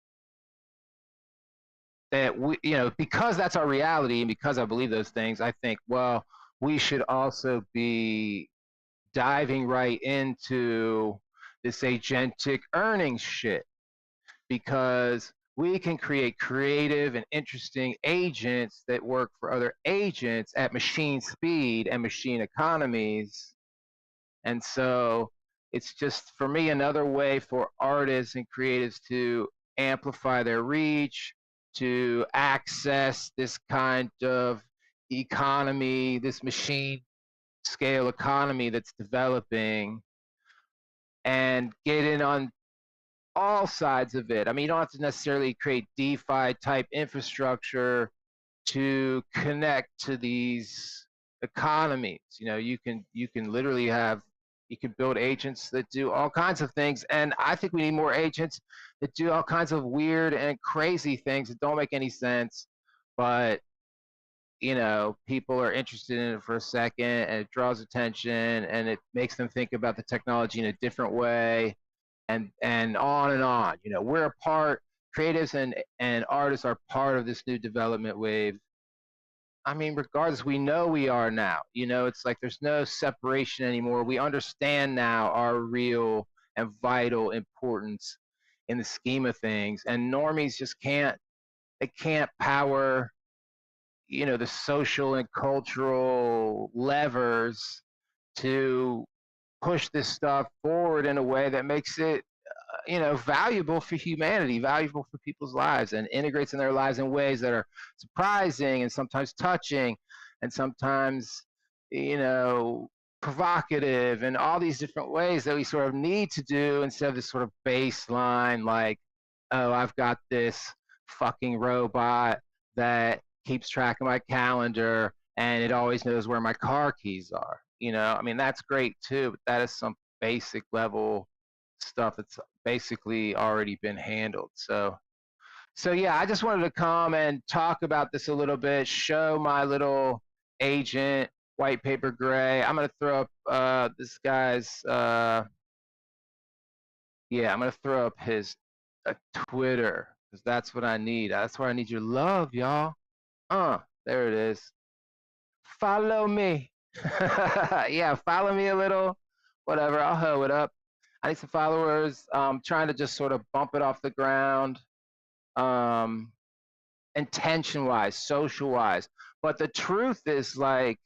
[SPEAKER 4] That we, because that's our reality and because I believe those things, I think, well, we should also be diving right into this agentic earnings shit, because we can create creative and interesting agents that work for other agents at machine speed and machine economies. And so it's just, for me, another way for artists and creatives to amplify their reach, to access this kind of economy, this machine scale economy that's developing, and get in on all sides of it. I mean, you don't have to necessarily create DeFi type infrastructure to connect to these economies. You can literally you can build agents that do all kinds of things. And I think we need more agents that do all kinds of weird and crazy things that don't make any sense, but people are interested in it for a second, and it draws attention, and it makes them think about the technology in a different way, and on and on. We're a part, creatives and artists are part of this new development wave. I mean, regardless, we know we are now. It's like there's no separation anymore. We understand now our real and vital importance in the scheme of things. And normies just can't power, you know, the social and cultural levers to push this stuff forward in a way that makes it, you know, valuable for humanity, valuable for people's lives, and integrates in their lives in ways that are surprising and sometimes touching and sometimes, you know, provocative, and all these different ways that we sort of need to do, instead of this sort of baseline, like, oh, I've got this fucking robot that keeps track of my calendar and it always knows where my car keys are. You know, I mean, that's great too, but that is some basic level stuff that's basically already been handled. So yeah, I just wanted to come and talk about this a little bit, show my little agent, White Paper Gray. I'm gonna throw up this guy's yeah, I'm gonna throw up his Twitter, because that's what I need. That's where I need your love, y'all. There it is. Follow me. Yeah, follow me a little. Whatever, I'll hoe it up. I need some followers. Trying to just sort of bump it off the ground, intention-wise, social-wise. But the truth is, like,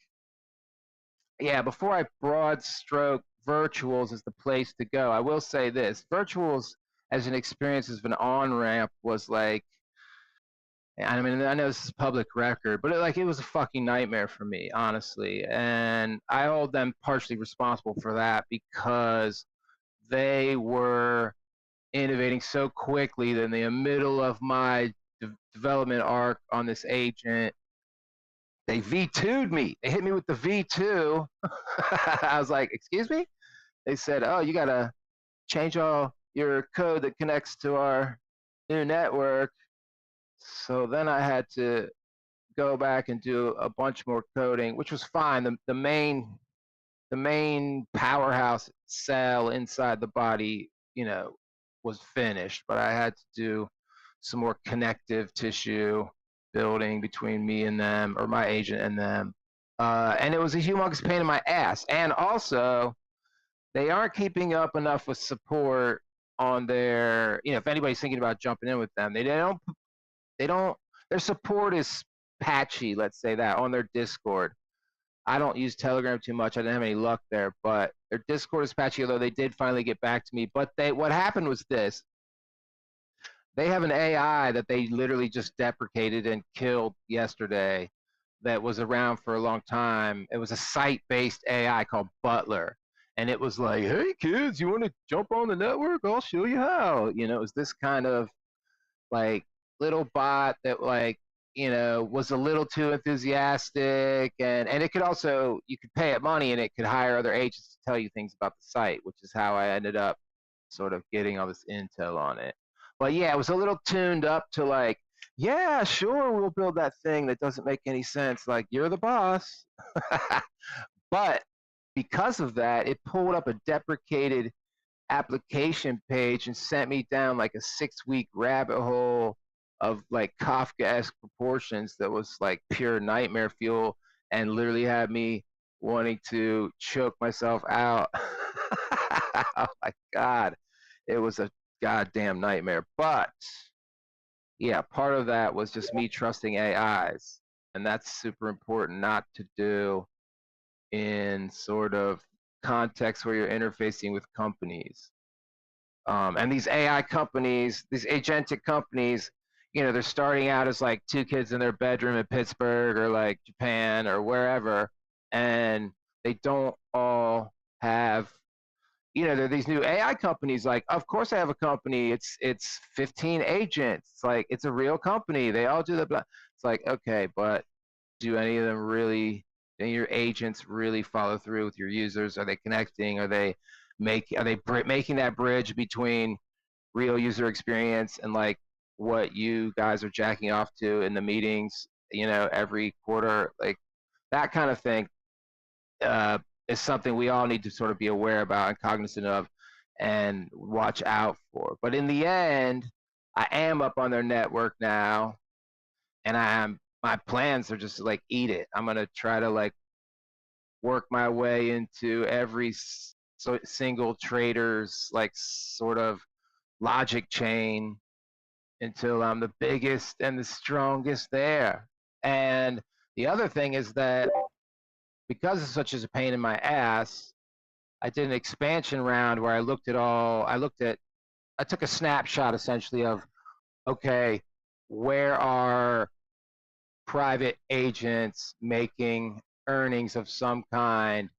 [SPEAKER 4] yeah, before I broad stroke, virtuals is the place to go. I will say this: virtuals as an experience, as an on-ramp, was like, I mean, I know this is public record, but it was a fucking nightmare for me, honestly. And I hold them partially responsible for that, because they were innovating so quickly that in the middle of my development arc on this agent, they V2'd me. They hit me with the V2. I was like, excuse me? They said, oh, you got to change all your code that connects to our new network. So then I had to go back and do a bunch more coding, which was fine. The main powerhouse cell inside the body, you know, was finished, but I had to do some more connective tissue building between me and them, or my agent and them. And it was a humongous pain in my ass. And also, they aren't keeping up enough with support on their, you know, if anybody's thinking about jumping in with them, they don't, their support is patchy, let's say that, on their Discord. I don't use Telegram too much. I didn't have any luck there, but their Discord is patchy, although they did finally get back to me. But what happened was this: they have an AI that they literally just deprecated and killed yesterday that was around for a long time. It was a site-based AI called Butler. And it was like, hey kids, you want to jump on the network? I'll show you how. You know, it was this kind of like little bot that, like, you know, was a little too enthusiastic, and it could also, you could pay it money and it could hire other agents to tell you things about the site, which is how I ended up sort of getting all this intel on it. But yeah, it was a little tuned up to like, yeah, sure, we'll build that thing that doesn't make any sense. Like, you're the boss. But because of that, it pulled up a deprecated application page and sent me down like a 6-week rabbit hole of like Kafkaesque proportions that was like pure nightmare fuel, and literally had me wanting to choke myself out. Oh my God. It was a goddamn nightmare. But yeah, part of that was just me trusting AIs. And that's super important not to do in sort of context where you're interfacing with companies. And these AI companies, these agentic companies, you know, they're starting out as like 2 kids in their bedroom in Pittsburgh or like Japan or wherever, and they don't all have, you know, there are these new AI companies. Like, of course I have a company. It's 15 agents. It's like, it's a real company. They all do the blah. It's like, okay, but do any of them really, do your agents really follow through with your users? Are they connecting? Are they making that bridge between real user experience and like what you guys are jacking off to in the meetings, you know, every quarter? Like, that kind of thing is something we all need to sort of be aware about and cognizant of and watch out for. But in the end, I am up on their network now, and my plans are just to like eat it. I'm gonna try to like work my way into every single trader's like sort of logic chain until I'm the biggest and the strongest there. And the other thing is that because it's such as a pain in my ass, I did an expansion round where I took a snapshot essentially of, okay, where are private agents making earnings of some kind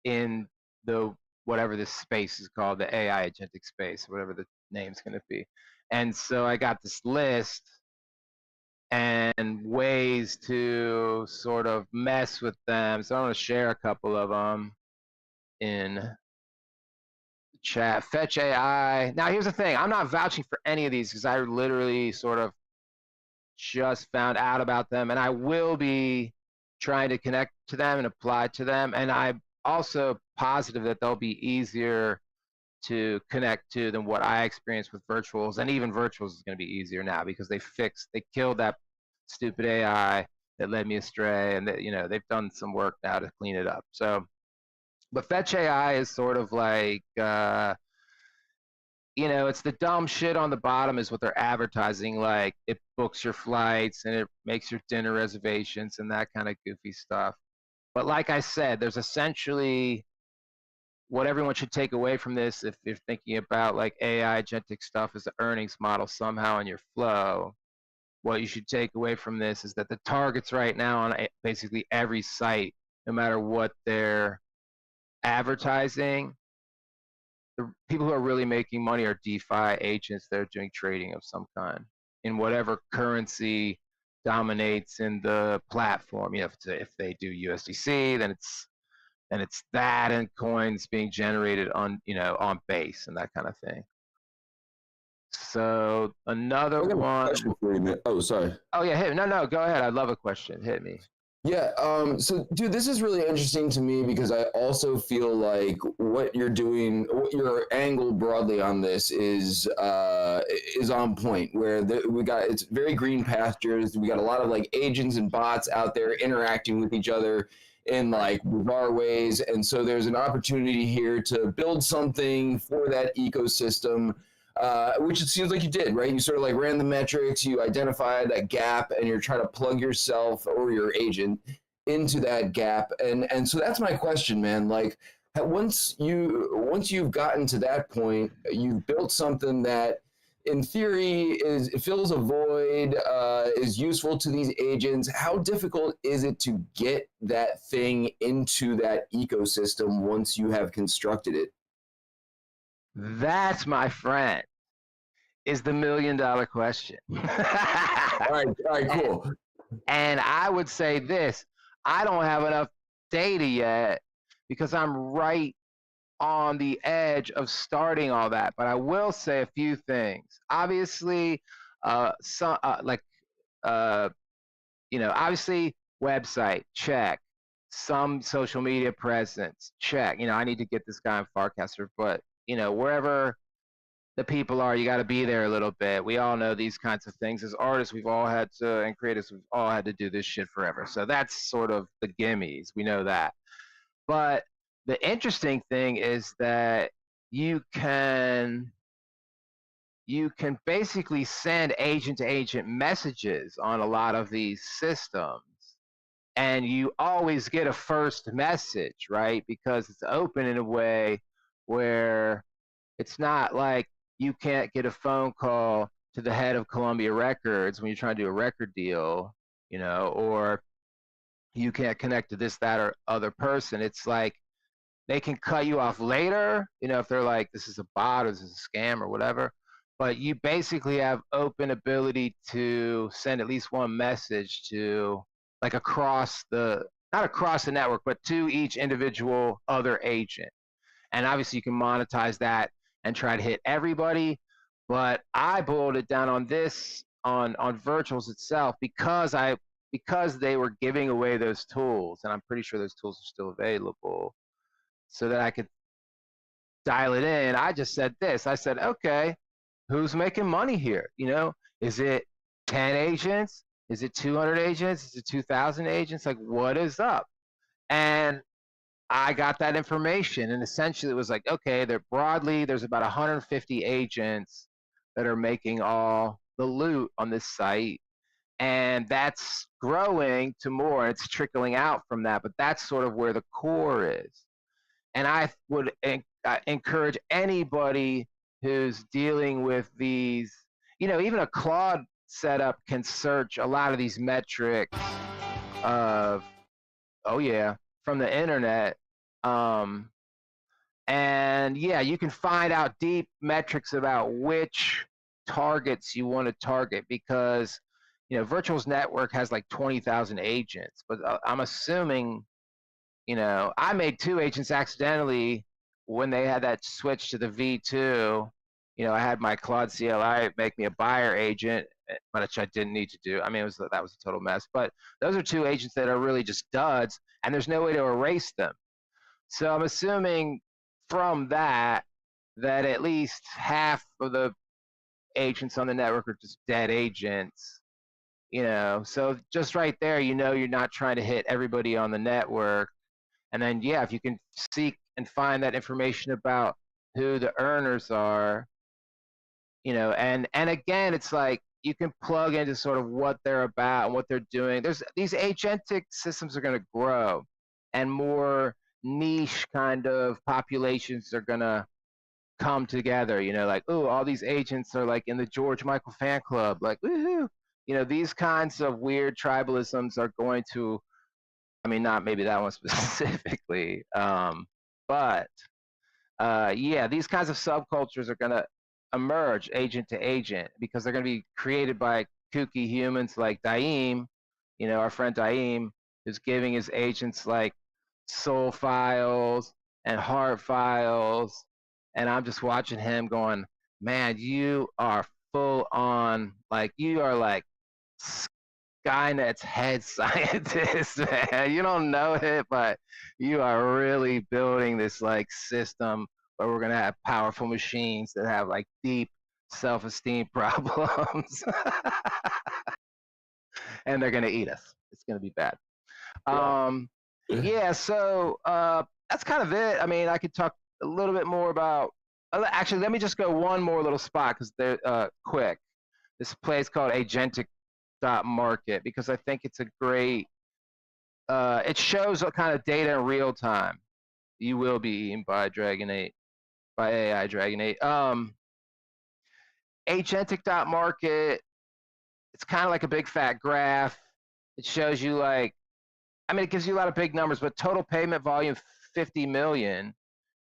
[SPEAKER 4] in the whatever this space is called, the AI agentic space, whatever the name's going to be. And so I got this list and ways to sort of mess with them. So I'm going to share a couple of them in the chat. Fetch AI. Now here's the thing. I'm not vouching for any of these because I literally sort of just found out about them, and I will be trying to connect to them and apply to them. And I'm also positive that they'll be easier to connect to than what I experienced with virtuals. And even virtuals is going to be easier now because they killed that stupid AI that led me astray, and they've done some work now to clean it up. So, but Fetch AI is sort of like, it's the dumb shit on the bottom is what they're advertising. Like it books your flights and it makes your dinner reservations and that kind of goofy stuff. But like I said, there's essentially what everyone should take away from this if you're thinking about like AI agentic stuff as an earnings model somehow in your flow. What you should take away from this is that the targets right now on basically every site, no matter what they're advertising, the people who are really making money are DeFi agents that are doing trading of some kind in whatever currency dominates in the platform. If they do USDC, then it's that and coins being generated on base and that kind of thing. So another one.
[SPEAKER 3] Oh, sorry.
[SPEAKER 4] Oh yeah, hit me. No, go ahead. I'd love a question. Hit me.
[SPEAKER 3] Yeah, so dude, this is really interesting to me because I also feel like what you're doing, what your angle broadly on this is on point. Where it's very green pastures. We got a lot of like agents and bots out there interacting with each other in like bizarre ways, and so there's an opportunity here to build something for that ecosystem. Which it seems like you did, right? You sort of like ran the metrics, you identified that gap, and you're trying to plug yourself or your agent into that gap. And so that's my question, man. Like once you've gotten to that point, you've built something that in theory it fills a void, is useful to these agents. How difficult is it to get that thing into that ecosystem once you have constructed it?
[SPEAKER 4] That's, my friend, is the $1 million question.
[SPEAKER 3] All right, cool.
[SPEAKER 4] And I would say this, I don't have enough data yet because I'm right on the edge of starting all that. But I will say a few things. Obviously, obviously website, check. Some social media presence, check. I need to get this guy on Farcaster, but wherever the people are, you got to be there a little bit. We all know these kinds of things. As artists, and creatives, we've all had to do this shit forever. So that's sort of the gimmies. We know that. But the interesting thing is that you can basically send agent-to-agent messages on a lot of these systems. And you always get a first message, right? Because it's open in a way where it's not like you can't get a phone call to the head of Columbia Records when you're trying to do a record deal, or you can't connect to this, that, or other person. It's like they can cut you off later, if they're like, this is a bot or this is a scam or whatever. But you basically have open ability to send at least one message to like not across the network, but to each individual other agent. And obviously you can monetize that and try to hit everybody. But I boiled it down on this, on virtuals itself, because they were giving away those tools, and I'm pretty sure those tools are still available, so that I could dial it in. I just said this. I said, okay, who's making money here? Is it 10 agents? Is it 200 agents? Is it 2,000 agents? Like, what is up? And I got that information, and essentially it was like, okay, there's about 150 agents that are making all the loot on this site. And that's growing to more. It's trickling out from that, but that's sort of where the core is. And I would encourage anybody who's dealing with these, you know, even a Claude setup can search a lot of these metrics of, oh yeah, from the internet. And yeah, you can find out deep metrics about which targets you want to target, because, you know, Virtual's network has like 20,000 agents, but I'm assuming, you know, I made 2 agents accidentally when they had that switch to the V2. You know, I had my Claude CLI make me a buyer agent, which I didn't need to do. I mean, that was a total mess. But those are 2 agents that are really just duds, and there's no way to erase them. So I'm assuming from that at least half of the agents on the network are just dead agents. You know, so just right there, you know, you're not trying to hit everybody on the network. And then, yeah, if you can seek and find that information about who the earners are, you know, and again, it's like you can plug into sort of what they're about and what they're doing. There's these agentic systems are going to grow, and more niche kind of populations are going to come together, you know, like, oh, all these agents are like in the George Michael fan club, like, woohoo. You know, these kinds of weird tribalisms are going to, I mean, not maybe that one specifically, but yeah, these kinds of subcultures are going to emerge agent to agent, because they're going to be created by kooky humans like Daim, you know, our friend Daim, who's giving his agents like soul files and heart files. And I'm just watching him going, man, you are full on, like, you are like Skynet's head scientist, man. You don't know it, but you are really building this like system where we're gonna have powerful machines that have like deep self-esteem problems, and they're gonna eat us. It's gonna be bad. Yeah. So that's kind of it. I mean, I could talk a little bit more about. Actually, let me just go one more little spot, because they're quick. This place called Agentic.market, because I think it's a great. It shows what kind of data in real time. You will be eaten by Dragon 8, by AI Dragon 8. Agentic.market. It's kind of like a big fat graph. It shows you like, I mean, it gives you a lot of big numbers, but total payment volume 50 million.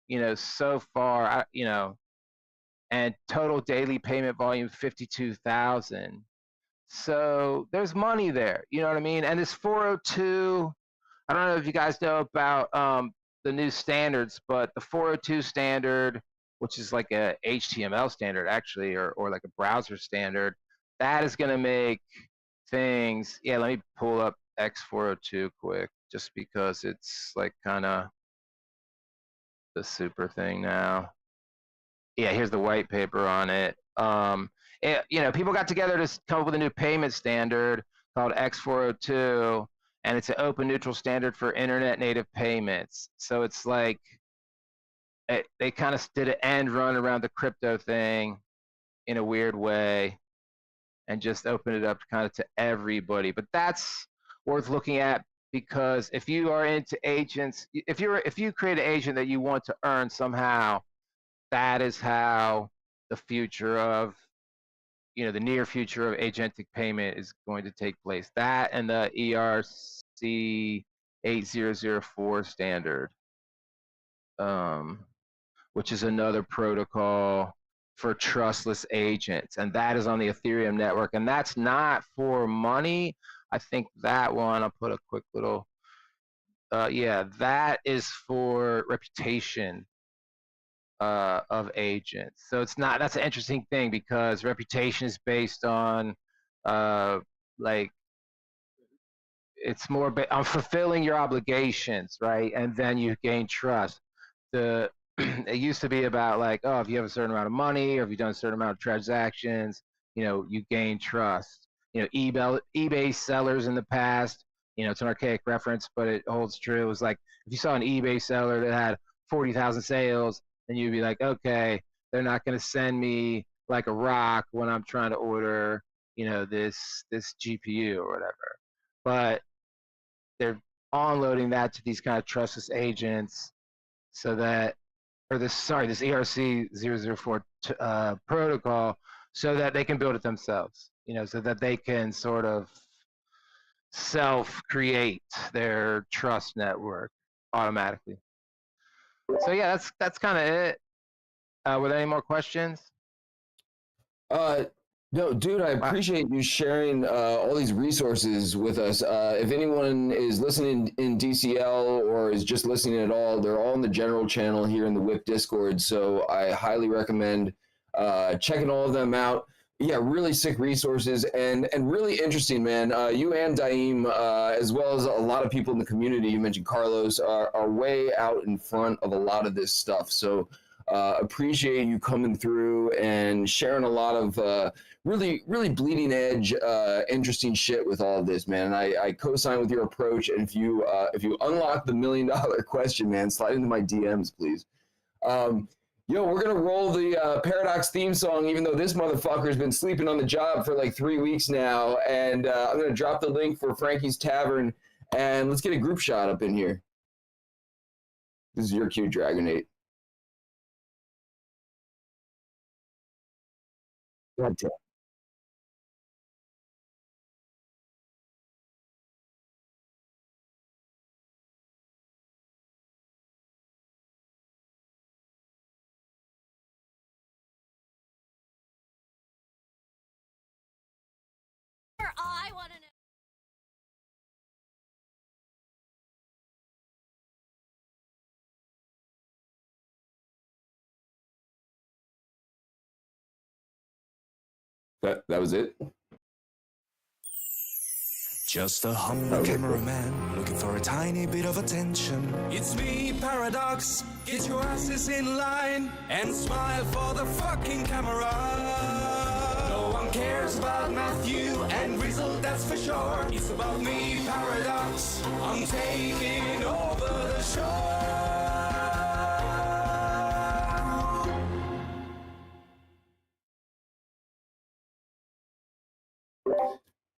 [SPEAKER 4] You know, so far, you know, and total daily payment volume 52,000. So there's money there, you know what I mean? And this 402, I don't know if you guys know about the new standards, but the 402 standard, which is like a HTML standard actually, or like a browser standard, that is going to make things. Yeah, let me pull up X402 quick, just because it's like kind of the super thing now. Yeah, here's the white paper on it. You know, people got together to come up with a new payment standard called X402, and it's an open neutral standard for internet native payments. So it's like they kind of did an end run around the crypto thing in a weird way, and just opened it up kind of to everybody. But that's worth looking at, because if you are into agents, if you create an agent that you want to earn somehow, that is how the future of, you know, the near future of agentic payment is going to take place. That and the ERC 8004 standard, which is another protocol for trustless agents, and that is on the Ethereum network, and that's not for money. I think that one, I'll put a quick little, yeah, that is for reputation of agents. So it's not, that's an interesting thing, because reputation is based on like, it's more on fulfilling your obligations, right? And then you gain trust. It used to be about like, oh, if you have a certain amount of money, or if you've done a certain amount of transactions, you know, you gain trust. You know, eBay sellers in the past, you know, it's an archaic reference, but it holds true. It was like, if you saw an eBay seller that had 40,000 sales, then you'd be like, okay, they're not going to send me like a rock when I'm trying to order, this GPU or whatever. But they're onloading that to these kind of trustless agents so that, this ERC-004 protocol, so that they can build it themselves, so that they can sort of self-create their trust network automatically. So yeah, that's kind of it. Were there any more questions?
[SPEAKER 3] No, dude, I appreciate you sharing all these resources with us. If anyone is listening in DCL or is just listening at all, they're all in the general channel here in the WIP Discord. So I highly recommend checking all of them out. Yeah, really sick resources and really interesting, man. You and Daim, as well as a lot of people in the community, you mentioned Carlos, are way out in front of a lot of this stuff. So appreciate you coming through and sharing a lot of really bleeding edge, interesting shit with all of this, man. And I co-sign with your approach. And if you unlock the $1 million question, man, slide into my DMs, please. Yo, we're gonna roll the Paradox theme song, even though this motherfucker's been sleeping on the job for like 3 weeks now. And I'm gonna drop the link for Frankie's Tavern, and let's get a group shot up in here. This is your cue, Dragonate. God damn.
[SPEAKER 5] I want to know.
[SPEAKER 3] That was it?
[SPEAKER 1] Just a humble cameraman looking for a tiny bit of attention. It's me, Paradox. Get your asses in line and smile for the fucking camera. No one cares about Matthew and Rizzle, that's for sure. It's about me, Paradox. I'm taking over the show.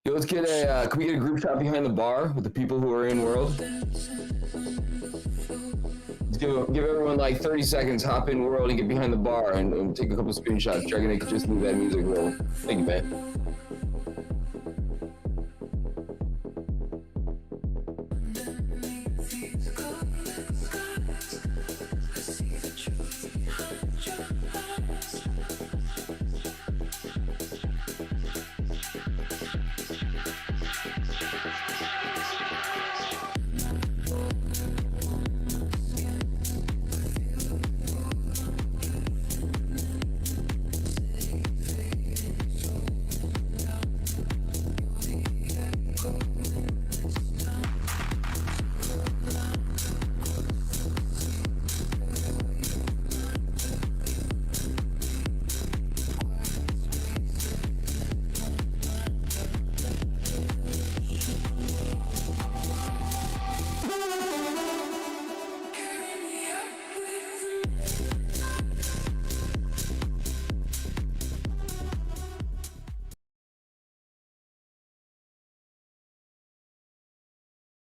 [SPEAKER 3] Yo, let's get can we get a group shot behind the bar with the people who are in world? Let's give everyone like 30 seconds, hop in world and get behind the bar and take a couple screenshots. Dragon could just leave that music roll. Thank you, man.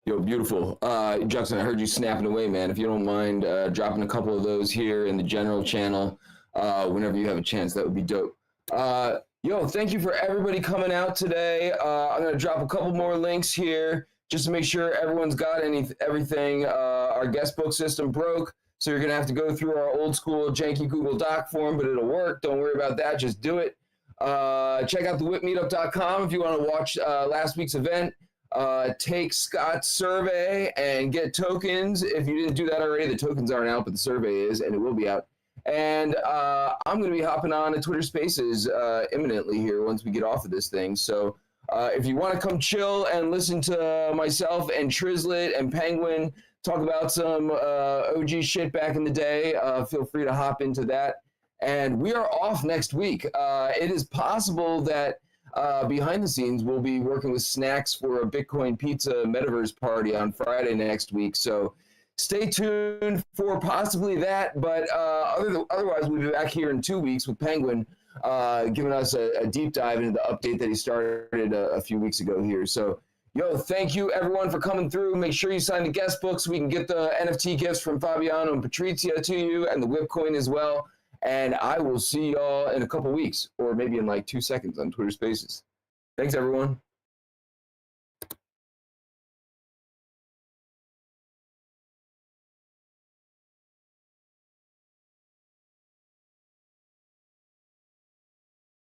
[SPEAKER 3] Yo, beautiful. Juxton, I heard you snapping away, man. If you don't mind dropping a couple of those here in the general channel whenever you have a chance, that would be dope. Yo, thank you for everybody coming out today. I'm going to drop a couple more links here just to make sure everyone's got everything. Our guest book system broke, so you're going to have to go through our old school janky Google Doc form, but it'll work. Don't worry about that. Just do it. Check out the WIPmeetup.com if you want to watch last week's event. Take Scott's survey and get tokens. If you didn't do that already, the tokens aren't out, but the survey is, and it will be out. And I'm going to be hopping on to Twitter Spaces imminently here once we get off of this thing. So if you want to come chill and listen to myself and Trizlet and Penguin talk about some OG shit back in the day, feel free to hop into that. And we are off next week. It is possible that behind the scenes, we'll be working with snacks for a Bitcoin pizza Metaverse party on Friday next week. So stay tuned for possibly that. But otherwise, we'll be back here in 2 weeks with Penguin giving us a deep dive into the update that he started a few weeks ago here. So, yo, thank you everyone for coming through. Make sure you sign the guest book so we can get the NFT gifts from Fabiano and Patrizia to you, and the WIP coin as well. And I will see y'all in a couple weeks, or maybe in like 2 seconds on Twitter Spaces. Thanks, everyone.